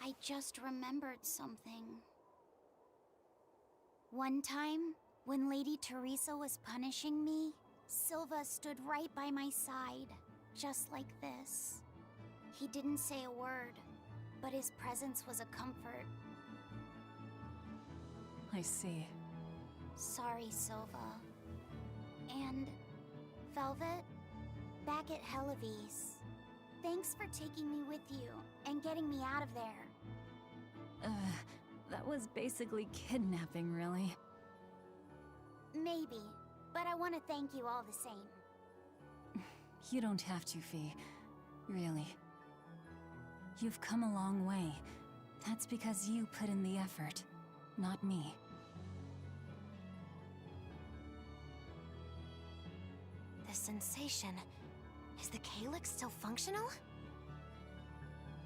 I just remembered something. One time, when Lady Teresa was punishing me, Silva stood right by my side, just like this. He didn't say a word, but his presence was a comfort. I see. Sorry, Silva. And Velvet, back at Helivis, thanks for taking me with you and getting me out of there. That was basically kidnapping, really. Maybe, but I want to thank you all the same. You don't have to, Fee. Really. You've come a long way. That's because you put in the effort, not me. The sensation. Is the Calyx still functional?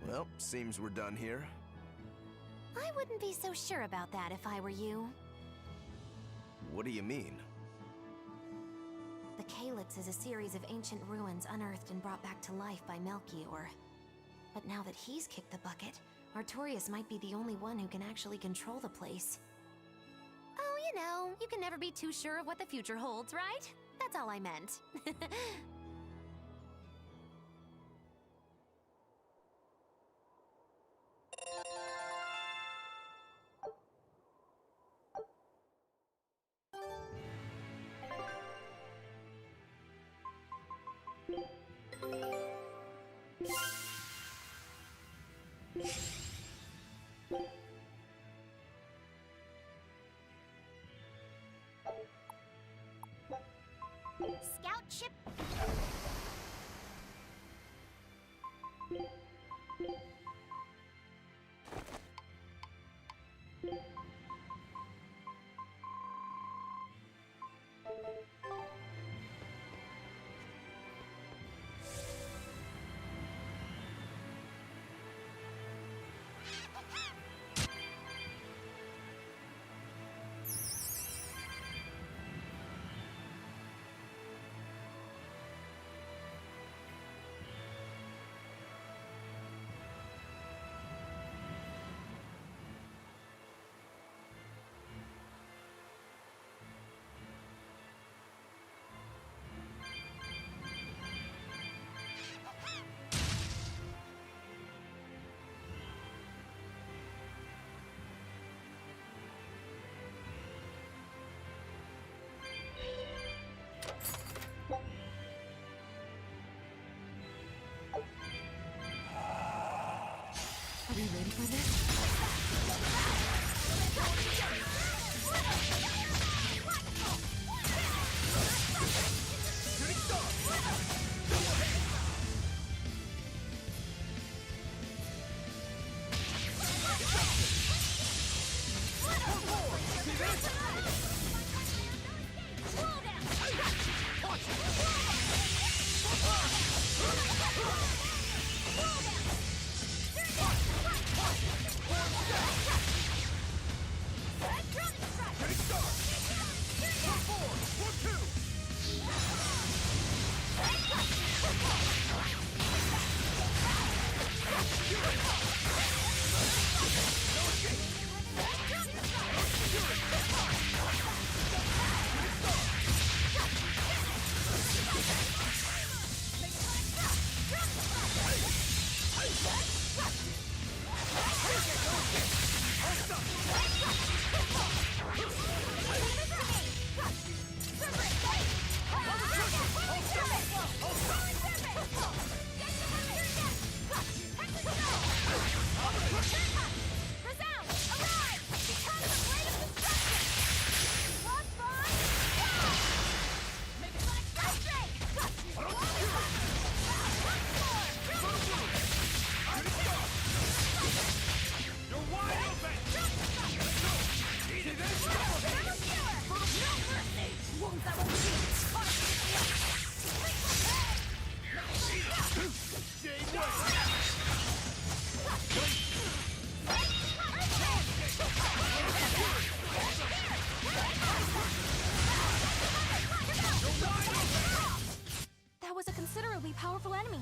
Well, seems we're done here. I wouldn't be so sure about that if I were you. What do you mean? The Calyx is a series of ancient ruins unearthed and brought back to life by Melchior. But now that he's kicked the bucket, Artorias might be the only one who can actually control the place. Oh, you know, you can never be too sure of what the future holds, right? That's all I meant. Scout ship. Are we ready for this? That was a considerably powerful enemy.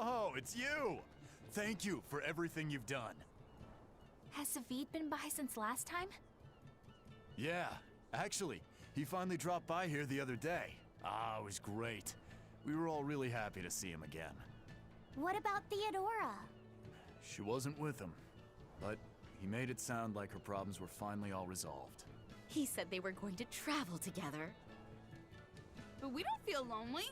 Oh, it's you! Thank you for everything you've done. Has Savid been by since last time? Yeah, actually, he finally dropped by here the other day. Ah, it was great. We were all really happy to see him again. What about Theodora? She wasn't with him, but he made it sound like her problems were finally all resolved. He said they were going to travel together. But we don't feel lonely.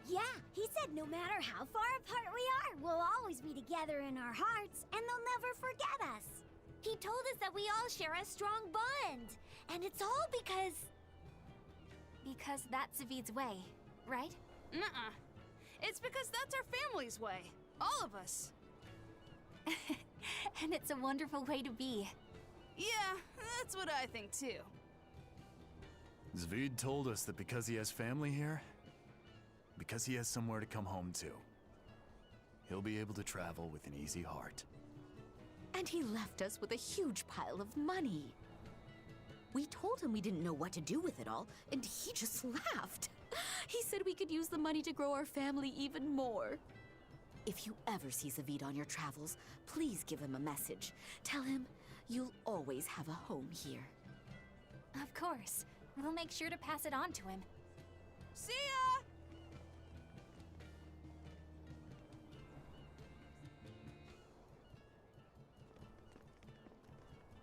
Yeah, he said no matter how far apart we are, we'll always be together in our hearts, and they'll never forget us. He told us that we all share a strong bond, and it's all because... Because that's Savid's way, right? Nuh-uh. It's because that's our family's way. All of us. And it's a wonderful way to be. Yeah, that's what I think too. Zvid told us that because he has family here, because he has somewhere to come home to, he'll be able to travel with an easy heart. And he left us with a huge pile of money. We told him we didn't know what to do with it all, and he just laughed. He said we could use the money to grow our family even more. If you ever see Zavid on your travels, please give him a message. Tell him you'll always have a home here. Of course. We'll make sure to pass it on to him. See ya!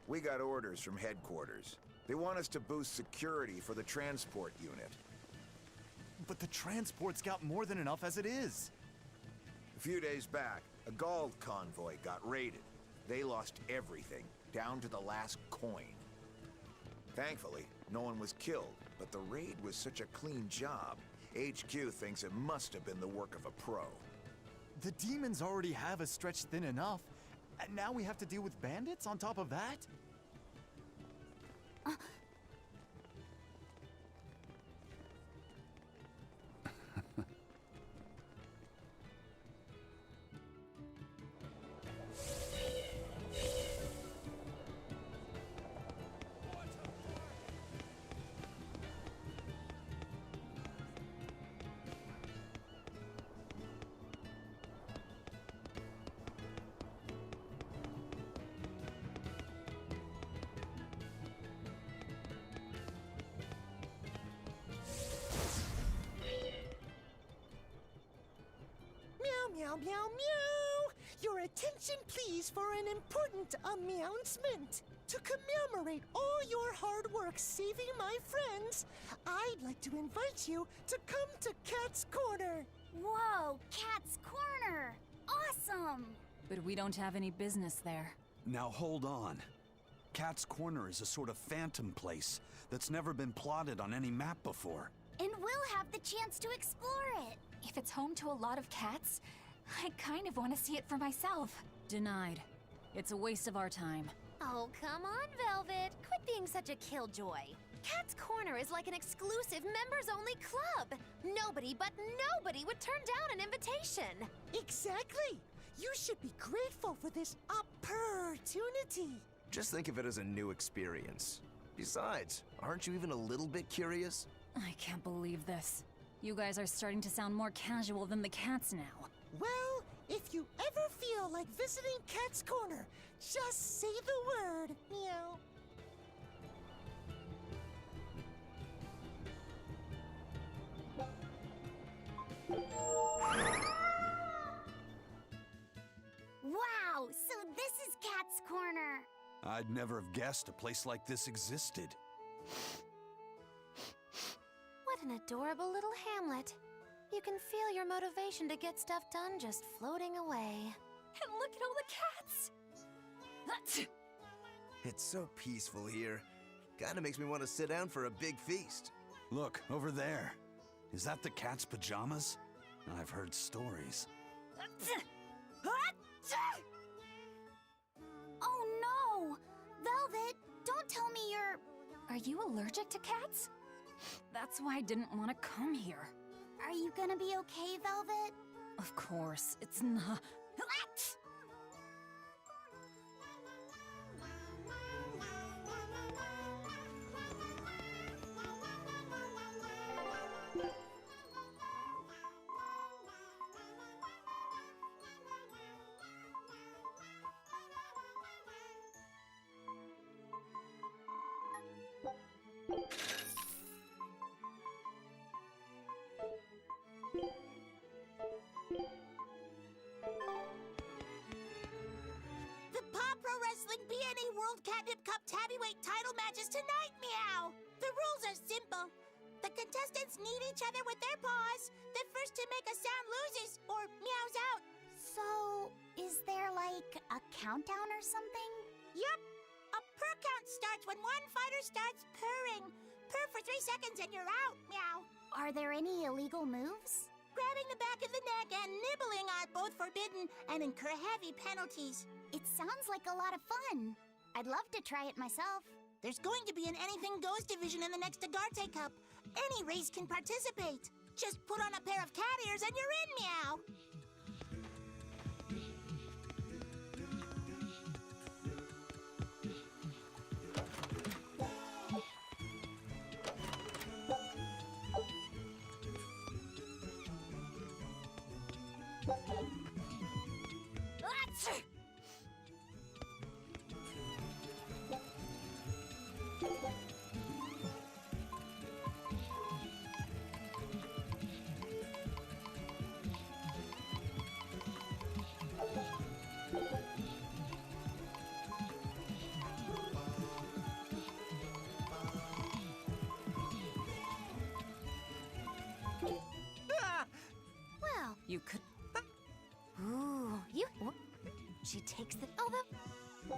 We got orders from headquarters. They want us to boost security for the transport unit. But the transport's got more than enough as it is. A few days back, a Gald convoy got raided. They lost everything, down to the last coin. Thankfully, no one was killed, but the raid was such a clean job, HQ thinks it must have been the work of a pro. The demons already have us stretched thin enough, and now we have to deal with bandits on top of that? Meow, meow, meow! Your attention, please, for an important announcement. To commemorate all your hard work saving my friends, I'd like to invite you to come to Cat's Corner. Whoa, Cat's Corner! Awesome! But we don't have any business there. Now hold on. Cat's Corner is a sort of phantom place that's never been plotted on any map before. And we'll have the chance to explore it. If it's home to a lot of cats, I kind of want to see it for myself. Denied. It's a waste of our time. Oh, come on, Velvet. Quit being such a killjoy. Cat's Corner is like an exclusive members-only club. Nobody but nobody would turn down an invitation. Exactly. You should be grateful for this opportunity. Just think of it as a new experience. Besides, aren't you even a little bit curious? I can't believe this. You guys are starting to sound more casual than the cats now. Well, if you ever feel like visiting Cat's Corner, just say the word, meow. Wow, so this is Cat's Corner. I'd never have guessed a place like this existed. What an adorable little hamlet. You can feel your motivation to get stuff done just floating away. And look at all the cats! It's so peaceful here. Kinda makes me want to sit down for a big feast. Look, over there. Is that the cat's pajamas? I've heard stories. Oh no! Velvet, don't tell me you're... Are you allergic to cats? That's why I didn't want to come here. Are you gonna be okay, Velvet? Of course, it's not... The Paw Pro Wrestling BNA World Catnip Cup Heavyweight title matches tonight, meow! The rules are simple. The contestants need each other with their paws. The first to make a sound loses or meows out. So, is there like a countdown or something? Yup. A purr count starts when one fighter starts purring. Purr for 3 seconds and you're out, meow. Are there any illegal moves? Grabbing the back of the neck and nibbling are both forbidden and incur heavy penalties. It sounds like a lot of fun. I'd love to try it myself. There's going to be an Anything Goes division in the next Agarte Cup. Any race can participate. Just put on a pair of cat ears and you're in, meow. Achoo! Well, You could. ooh, you. She takes the. Oh, the.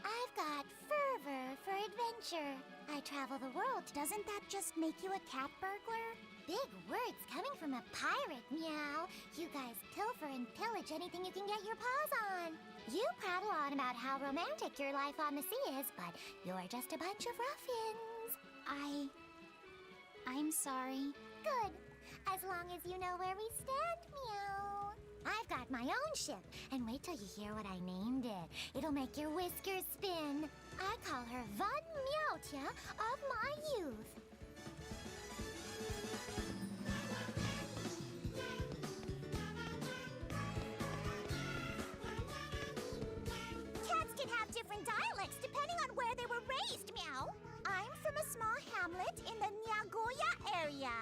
I've got fervor for adventure. I travel the world. Doesn't that just make you a cat burglar? Big words coming from a pirate, meow. You guys pilfer and pillage anything you can get your paws on. You prattle on about how romantic your life on the sea is, but you're just a bunch of ruffians. I'm sorry. Good. As long as you know where we stand, meow. I've got my own ship, and wait till you hear what I named it. It'll make your whiskers spin. I call her Von Meowtia of my youth. Cats can have different dialects depending on where they were raised, meow. I'm from a small hamlet in the Nagoya area.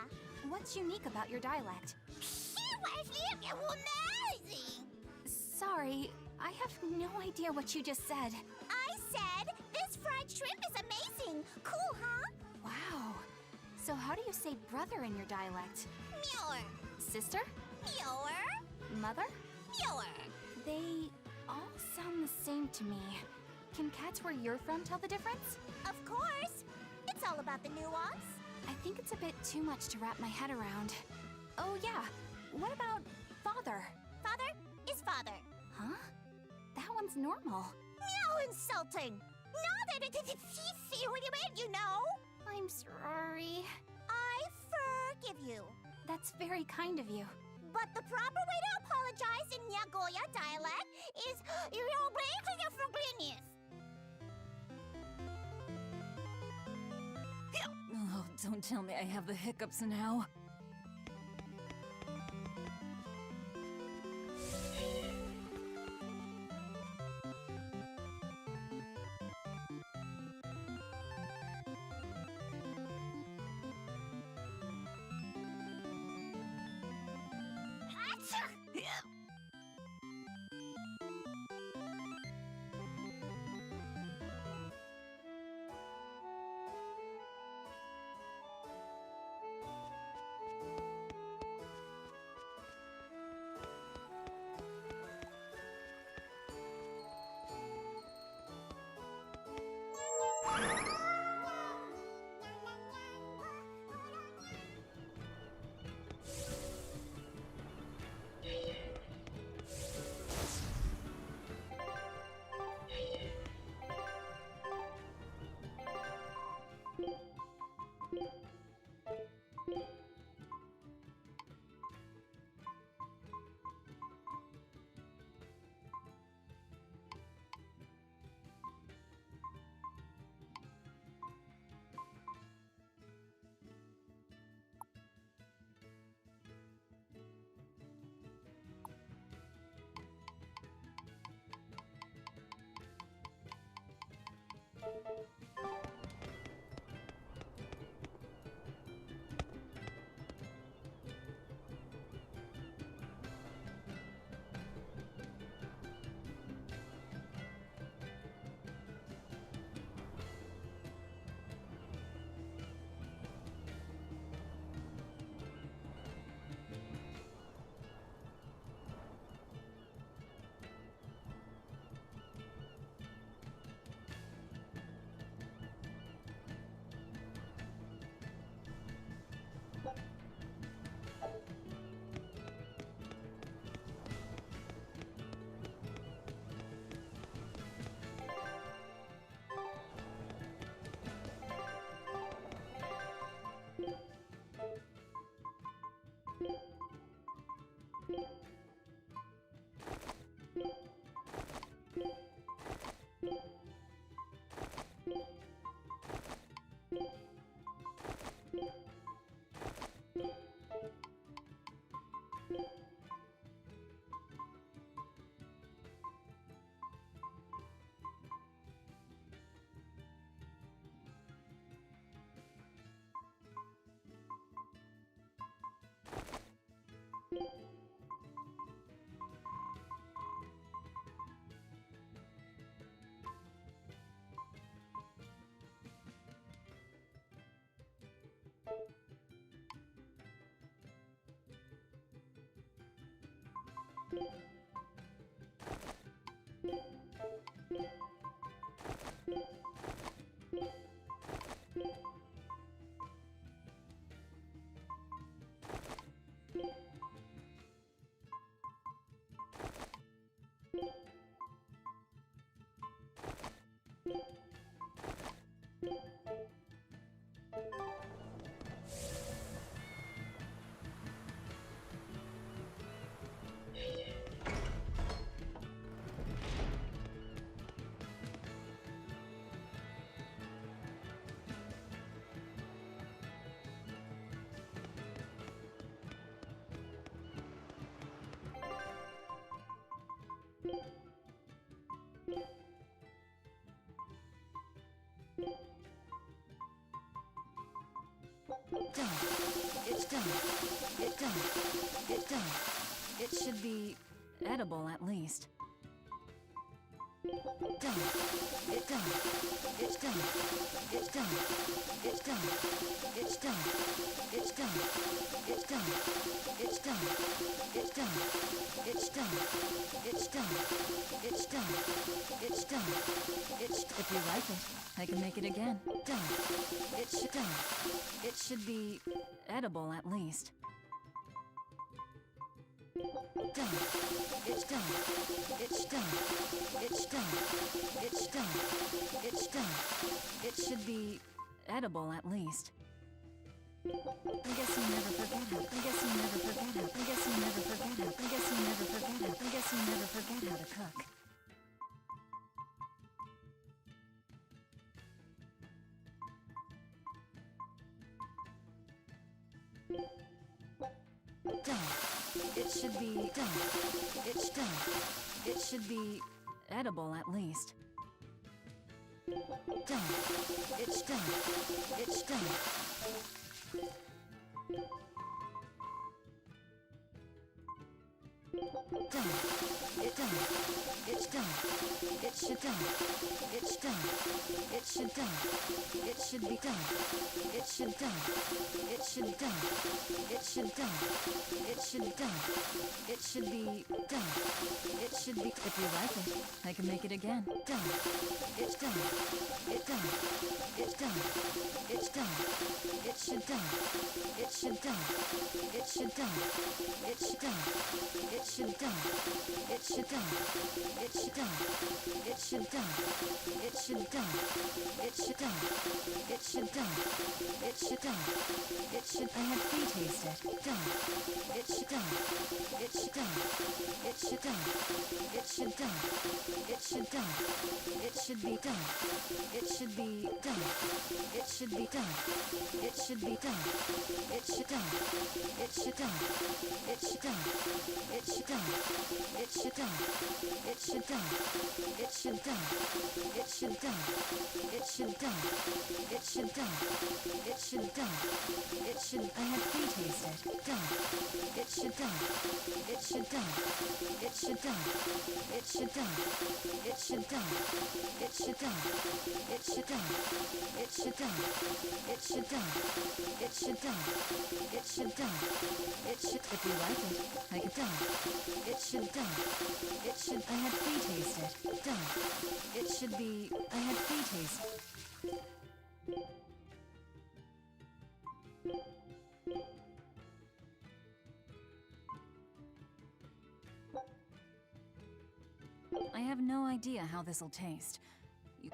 What's unique about your dialect? Amazing! Sorry, I have no idea what you just said. I said this fried shrimp is amazing. Cool, huh? Wow. So how do you say brother in your dialect? Muir. Sister? Muir. Mother? Muir. They all sound the same to me. Can cats where you're from tell the difference? Of course. It's all about the nuance. I think it's a bit too much to wrap my head around. Oh yeah, what about father? Father is father. Huh? That one's normal. Meow insulting. No, see what you mean, you know? I'm sorry. I forgive you. That's very kind of you. But the proper way to apologize in Nagoya dialect is you're breaking your forgiveness. Oh, don't tell me I have the hiccups now. Done. It's done. It's done. It's done. It should be edible at least. Done. It's done. It's done. It's done. It's done. It's done. It's done. It's done. It's done. It's done. It's done. It's done. It's done. It's done. It's if you like it, I can make it again. Done. It's done. It should be edible at least. Done. It's done. It's done. It's done. It's done. It's done. It should be edible at least. I guess you never forget how. I guess you never forget how. I guess you never forget how. I guess you never forget how. I guess you never forget how to cook. Done. It should be done. It's done. It should be edible at least. Done. It's done. It's done. Done. It's done. It's done. It should done. It's done. It should done. It should be done. It should done. It should done. It should done. It should done. It should be done. It should be if you like it, I can make it again. Done. It's done. It's done. It's done. It's done. It should done. It should done. It should done. It should done. It should done. It should done. It should done. It should done. It should done. It should done. It should done. It should done. It should I had pre-taste it. Done. It should done. It should done. It should done. It should done. It should done. It should be done. It should be done. It should be done. It should be done. It should done. It should done. It should done. It should done. It should done. It should done. It should done. It should done. It should done. It should done. It should done. It should I had pre-taste it. Done. It should done. It should done. It should done. It should done. It should done. It should done. It should done. It should done. It should done. It should done. It should done. It should if you like it, I can done. It should done. It should I had pre-taste it. Done. It should be I had pre-taste. I have no idea how this'll taste. You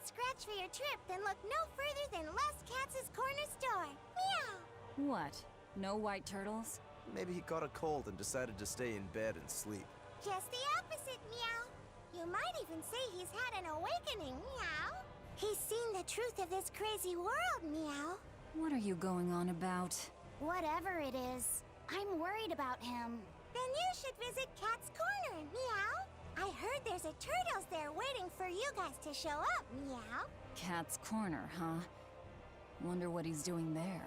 scratch for your trip, then look no further than Les Katz's corner store. Meow! What? No white turtles? Maybe he caught a cold and decided to stay in bed and sleep. Just the opposite, Meow. You might even say he's had an awakening, Meow. He's seen the truth of this crazy world, Meow. What are you going on about? Whatever it is, I'm worried about him. Then you should visit Cat's Corner, Meow. I heard there's a turtles there waiting for you guys to show up, Meow. Cat's Corner, huh? Wonder what he's doing there.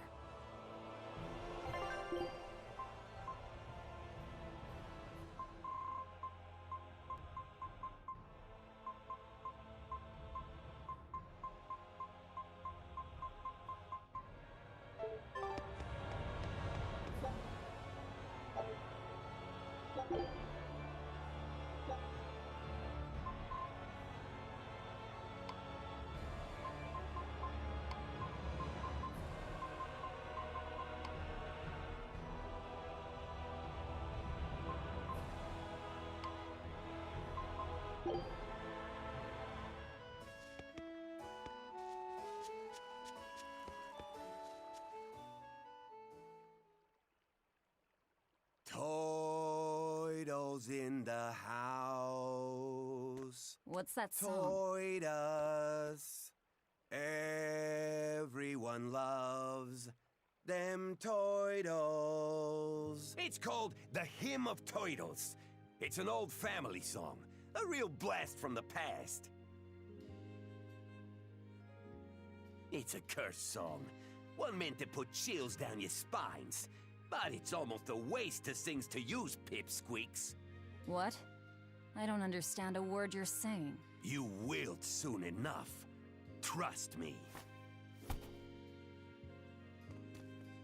Toidles in the house. What's that song? Toidus. Everyone loves them Toidles. It's called The Hymn of Toidles. It's an old family song. A real blast from the past. It's a cursed song. One meant to put chills down your spines. But it's almost a waste to sing to use, pipsqueaks. What? I don't understand a word you're saying. You will soon enough. Trust me.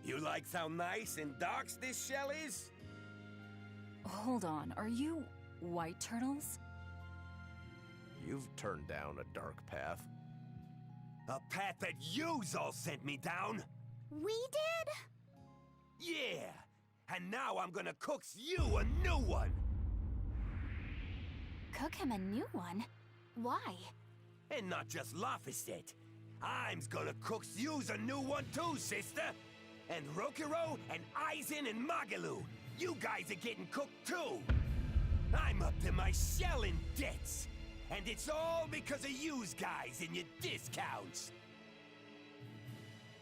You like how nice and dark this shell is? Hold on, are you white turtles? You've turned down a dark path. A path that yous all sent me down? We did? Yeah! And now I'm gonna cook you a new one! Cook him a new one? Why? And not just Laphicet. I'm gonna cook yous a new one too, sister! And Rokiro and Aizen and Magalu, you guys are getting cooked too! I'm up to my shell in debts! And it's all because of yous guys and your discounts!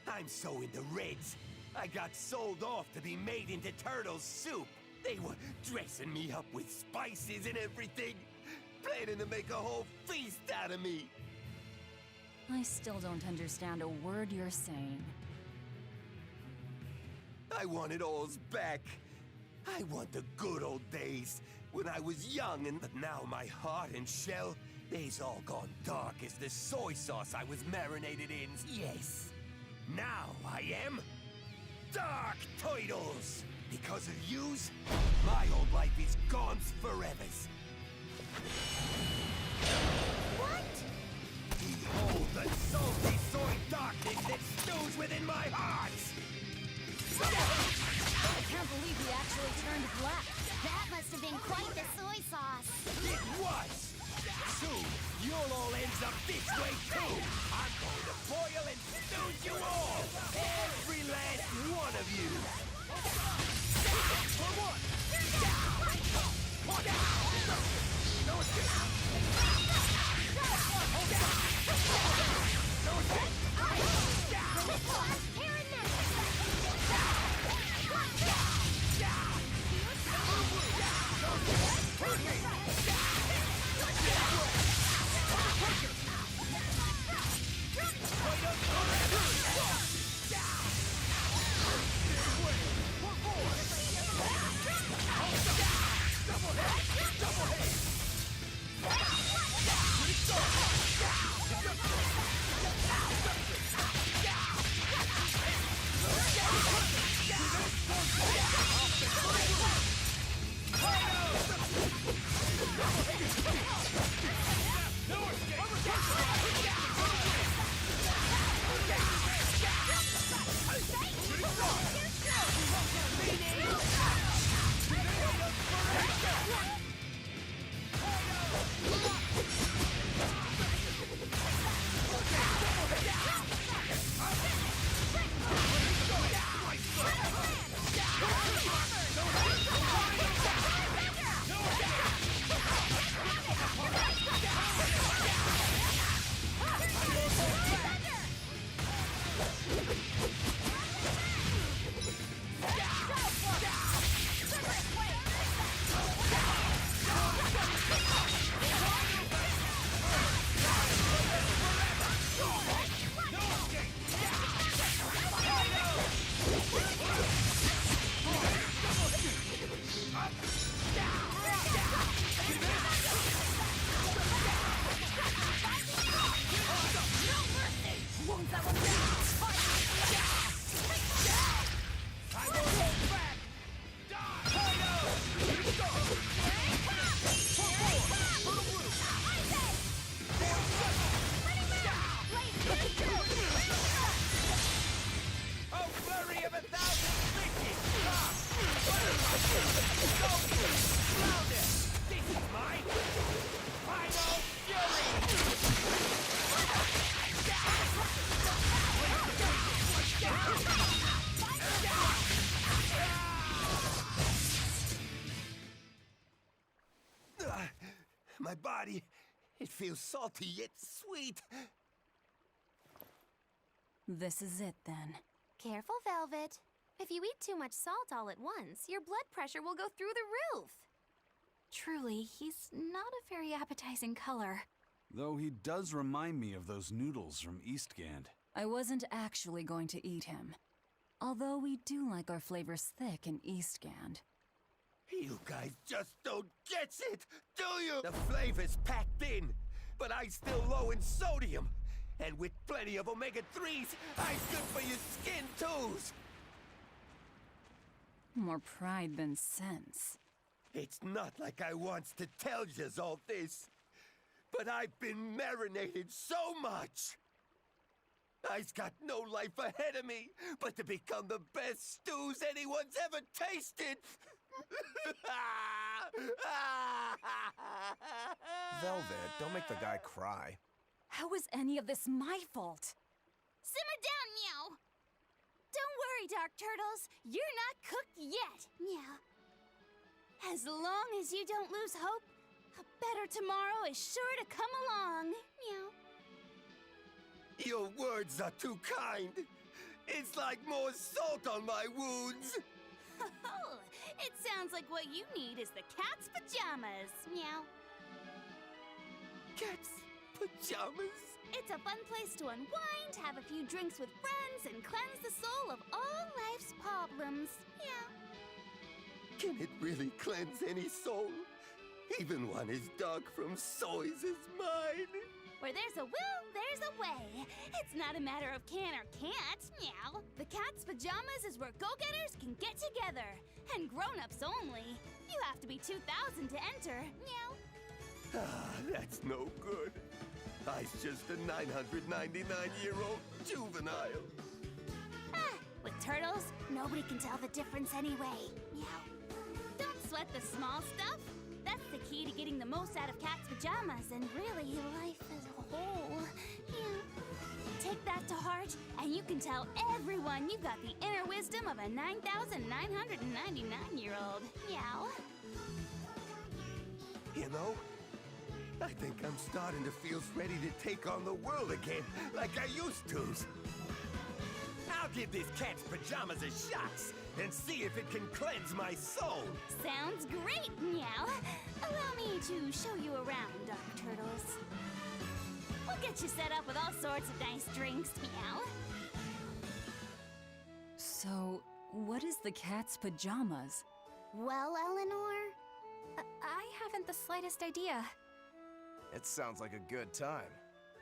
I'm so into reds, I got sold off to be made into turtle soup. They were dressing me up with spices and everything, planning to make a whole feast out of me. I still don't understand a word you're saying. I want it all's back. I want the good old days when I was young, but now my heart and shell, they's all gone dark as the soy sauce I was marinated in. Yes. Now I am Dark Toidles! Because of yous, my old life is gone forevers. What? Behold the salty soy darkness that stews within my heart! I can't believe he actually turned black. That must have been quite the soy sauce. It was! Soon, you'll all end up this way too! I'm going to boil and stew you all! Every last one of you! For one! body. It feels salty yet sweet. This is it, then. Careful, Velvet. If you eat too much salt all at once, your blood pressure will go through the roof. Truly, he's not a very appetizing color. Though he does remind me of those noodles from Eastgand. I wasn't actually going to eat him. Although we do like our flavors thick in Eastgand. You guys just don't get it, do you? The flavor's packed in, but I'm still low in sodium. And with plenty of omega-3s, I'm good for your skin, too. More pride than sense. It's not like I wants to tell yous all this, but I've been marinated so much. I's got no life ahead of me but to become the best stews anyone's ever tasted. Velvet, don't make the guy cry. How is any of this my fault? Simmer down, Meow. Don't worry, Dark Turtles. You're not cooked yet, Meow. As long as you don't lose hope, a better tomorrow is sure to come along, Meow. Your words are too kind. It's like more salt on my wounds. Oh, it sounds like what you need is the cat's pajamas, Meow. Cat's pajamas? It's a fun place to unwind, have a few drinks with friends, and cleanse the soul of all life's problems. Meow. Can it really cleanse any soul? Even one as dark from soys as mine? Where there's a will, there's a way. It's not a matter of can or can't, Meow. The cat's pajamas is where go-getters can get together. And grown-ups only. You have to be 2,000 to enter, Meow. Ah, that's no good. I's just a 999-year-old juvenile. Ah, with turtles, nobody can tell the difference anyway, Meow. Don't sweat the small stuff. That's the key to getting the most out of cat's pajamas and really life as a whole. Meow. Take that to heart, and you can tell everyone you've got the inner wisdom of a 9,999-year-old. Meow. You know, I think I'm starting to feel ready to take on the world again, like I used to. I'll give this cat's pajamas a shot and see if it can cleanse my soul. Sounds great, Meow. Allow me to show you around, Dark Turtles. We'll get you set up with all sorts of nice drinks, Meow. So, what is the cat's pajamas? Well, Eleanor? I haven't the slightest idea. It sounds like a good time.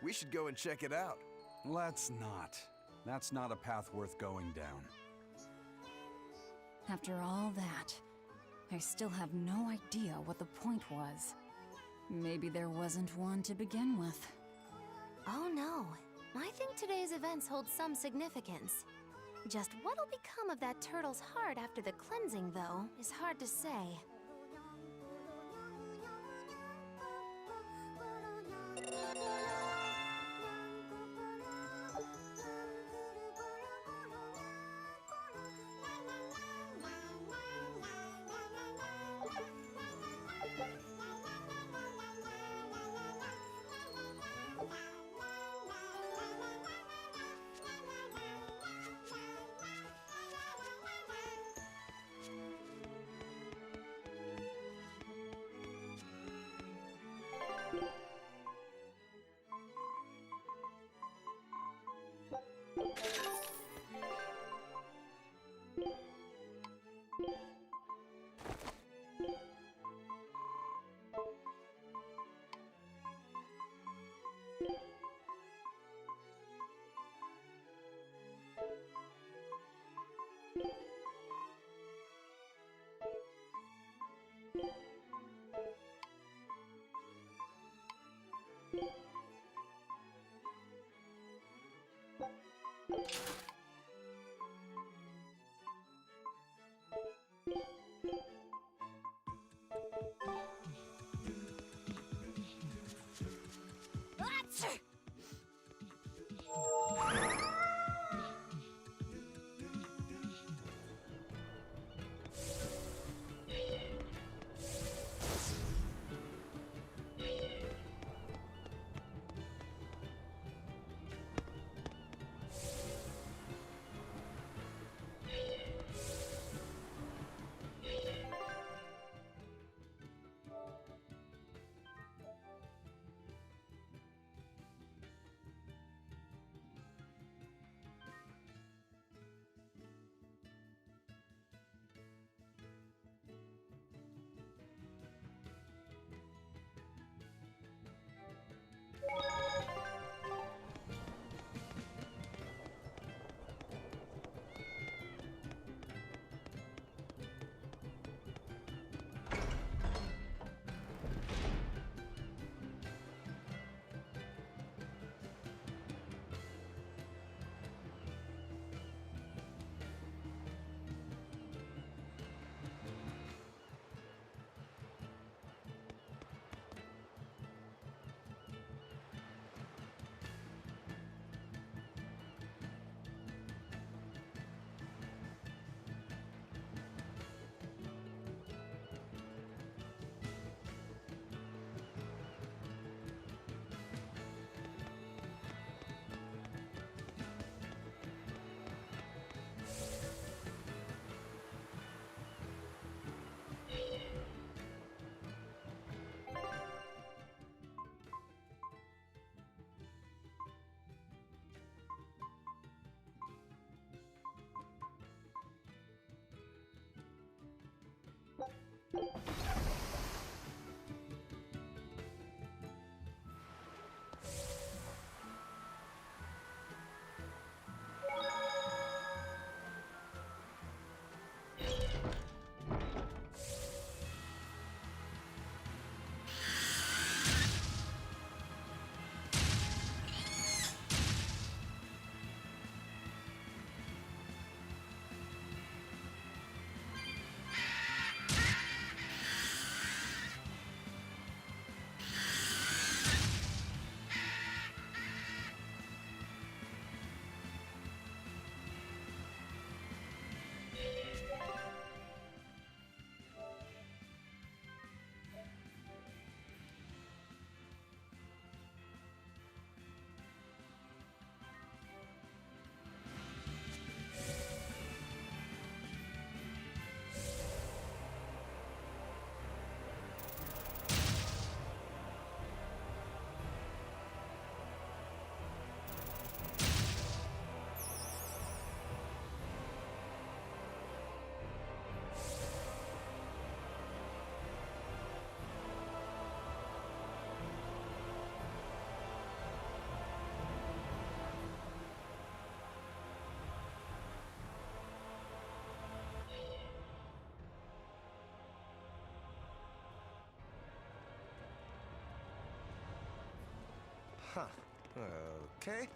We should go and check it out. Let's not. That's not a path worth going down. After all that, I still have no idea what the point was. Maybe there wasn't one to begin with. Oh no. I think today's events hold some significance. Just what'll become of that turtle's heart after the cleansing, though, is hard to say. Huh. Okay.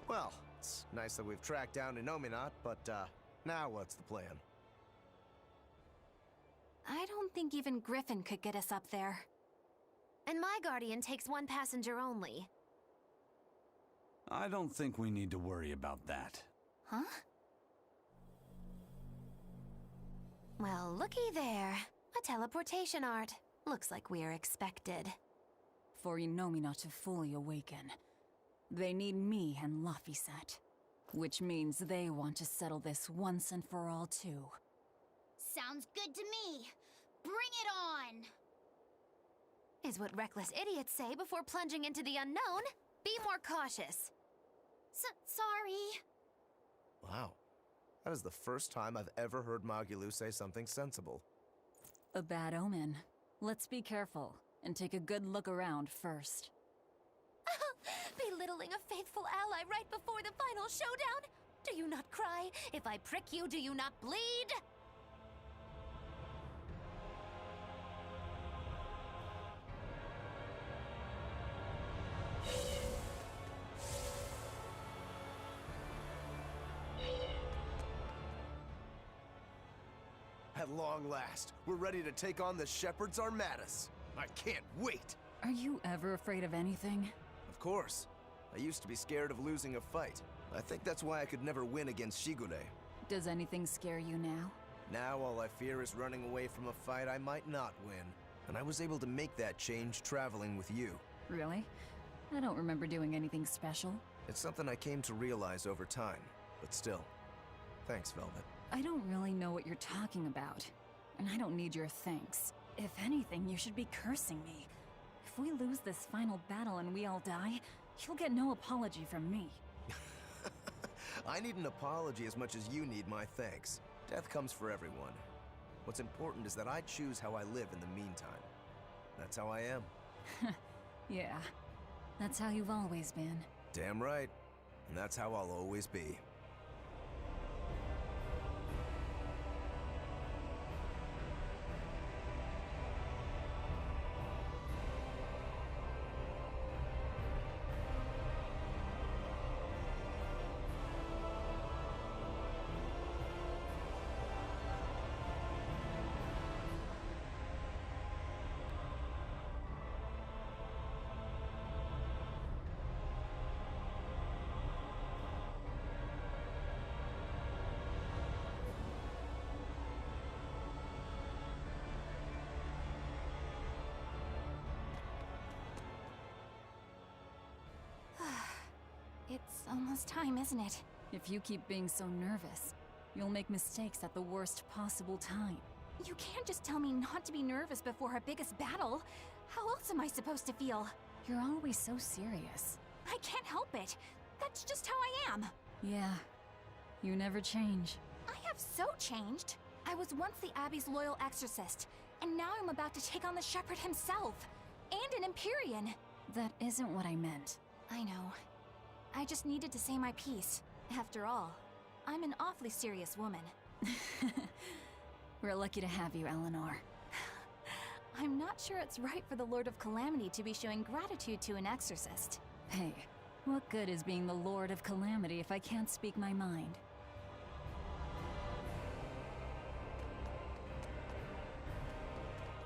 Well, it's nice that we've tracked down Innominat, but, now what's the plan? I don't think even Griffin could get us up there. And my Guardian takes one passenger only. I don't think we need to worry about that. Huh? Well, looky there. A teleportation art. Looks like we're expected. For Innominat to fully awaken, they need me and Laphicet. Which means they want to settle this once and for all, too. Sounds good to me. Bring it on! Is what reckless idiots say before plunging into the unknown. Be more cautious. Sorry. Wow. That is the first time I've ever heard Magulu say something sensible. A bad omen. Let's be careful, and take a good look around first. Belittling a faithful ally right before the final showdown? Do you not cry? If I prick you, do you not bleed? At long last, we're ready to take on the Shepherd's Armadas. I can't wait! Are you ever afraid of anything? Of course. I used to be scared of losing a fight. I think that's why I could never win against Shigure. Does anything scare you now? Now all I fear is running away from a fight I might not win. And I was able to make that change traveling with you. Really? I don't remember doing anything special. It's something I came to realize over time, but still. Thanks, Velvet. I don't really know what you're talking about, and I don't need your thanks. If anything, you should be cursing me. If we lose this final battle and we all die, you'll get no apology from me. I need an apology as much as you need my thanks. Death comes for everyone. What's important is that I choose how I live in the meantime. That's how I am. Yeah, that's how you've always been. Damn right. And that's how I'll always be. It's almost time, isn't it? If you keep being so nervous, you'll make mistakes at the worst possible time. You can't just tell me not to be nervous before our biggest battle. How else am I supposed to feel? You're always so serious. I can't help it. That's just how I am. Yeah, you never change. I have so changed. I was once the Abbey's loyal exorcist. And now I'm about to take on the Shepherd himself, and an Empyrean. That isn't what I meant. I know. I just needed to say my piece. After all, I'm an awfully serious woman. We're lucky to have you, Eleanor. I'm not sure it's right for the Lord of Calamity to be showing gratitude to an exorcist. Hey, what good is being the Lord of Calamity if I can't speak my mind?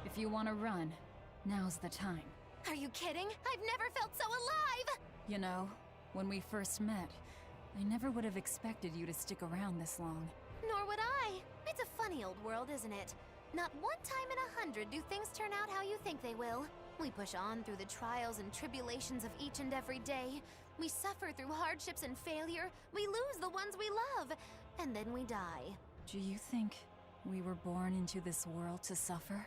If you want to run, now's the time. Are you kidding? I've never felt so alive! You know, when we first met, I never would have expected you to stick around this long. Nor would I. It's a funny old world, isn't it? Not one time in 100 do things turn out how you think they will. We push on through the trials and tribulations of each and every day. We suffer through hardships and failure. We lose the ones we love. And then we die. Do you think we were born into this world to suffer?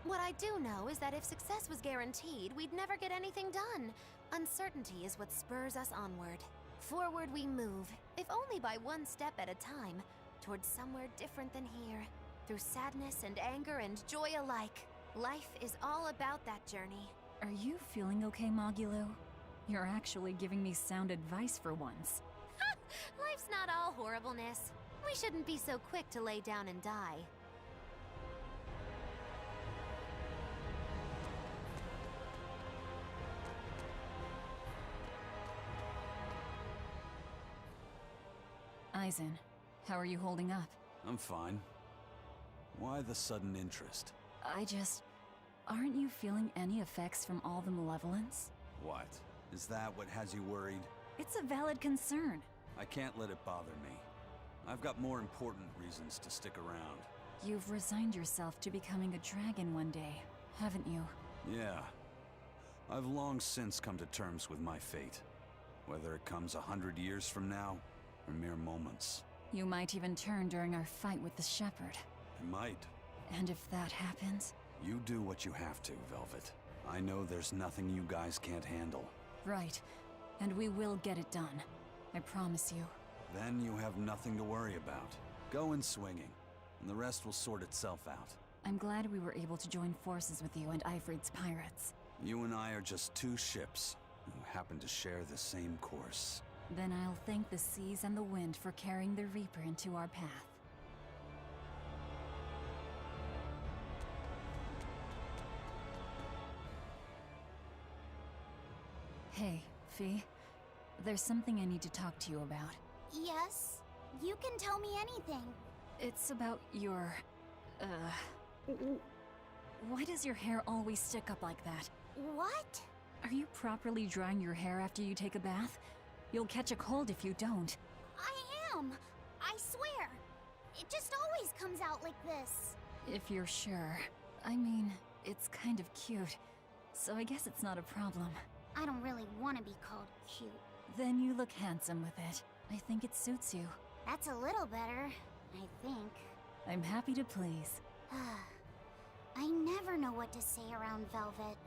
What I do know is that if success was guaranteed, we'd never get anything done. Uncertainty is what spurs us onward. Forward we move, if only by one step at a time, towards somewhere different than here. Through sadness and anger and joy alike. Life is all about that journey. Are you feeling okay, Mogulu? You're actually giving me sound advice for once. Life's not all horribleness. We shouldn't be so quick to lay down and die. Aizen, how are you holding up? I'm fine. Why the sudden interest? Aren't you feeling any effects from all the malevolence? What? Is that what has you worried? It's a valid concern. I can't let it bother me. I've got more important reasons to stick around. You've resigned yourself to becoming a dragon one day, haven't you? Yeah. I've long since come to terms with my fate. Whether it comes 100 years from now, or mere moments. You might even turn during our fight with the Shepherd. I might. And if that happens? You do what you have to, Velvet. I know there's nothing you guys can't handle. Right. And we will get it done. I promise you. Then you have nothing to worry about. Go in swinging, and the rest will sort itself out. I'm glad we were able to join forces with you and Ifrit's pirates. You and I are just two ships who happen to share the same course. Then I'll thank the seas and the wind for carrying the Reaper into our path. Hey, Fee. There's something I need to talk to you about. Yes? You can tell me anything. It's about your... Why does your hair always stick up like that? What? Are you properly drying your hair after you take a bath? You'll catch a cold if you don't. I am. I swear. It just always comes out like this. If you're sure. I mean, it's kind of cute, so I guess it's not a problem. I don't really want to be called cute. Then you look handsome with it. I think it suits you. That's a little better, I think. I'm happy to please. I never know what to say around Velvet.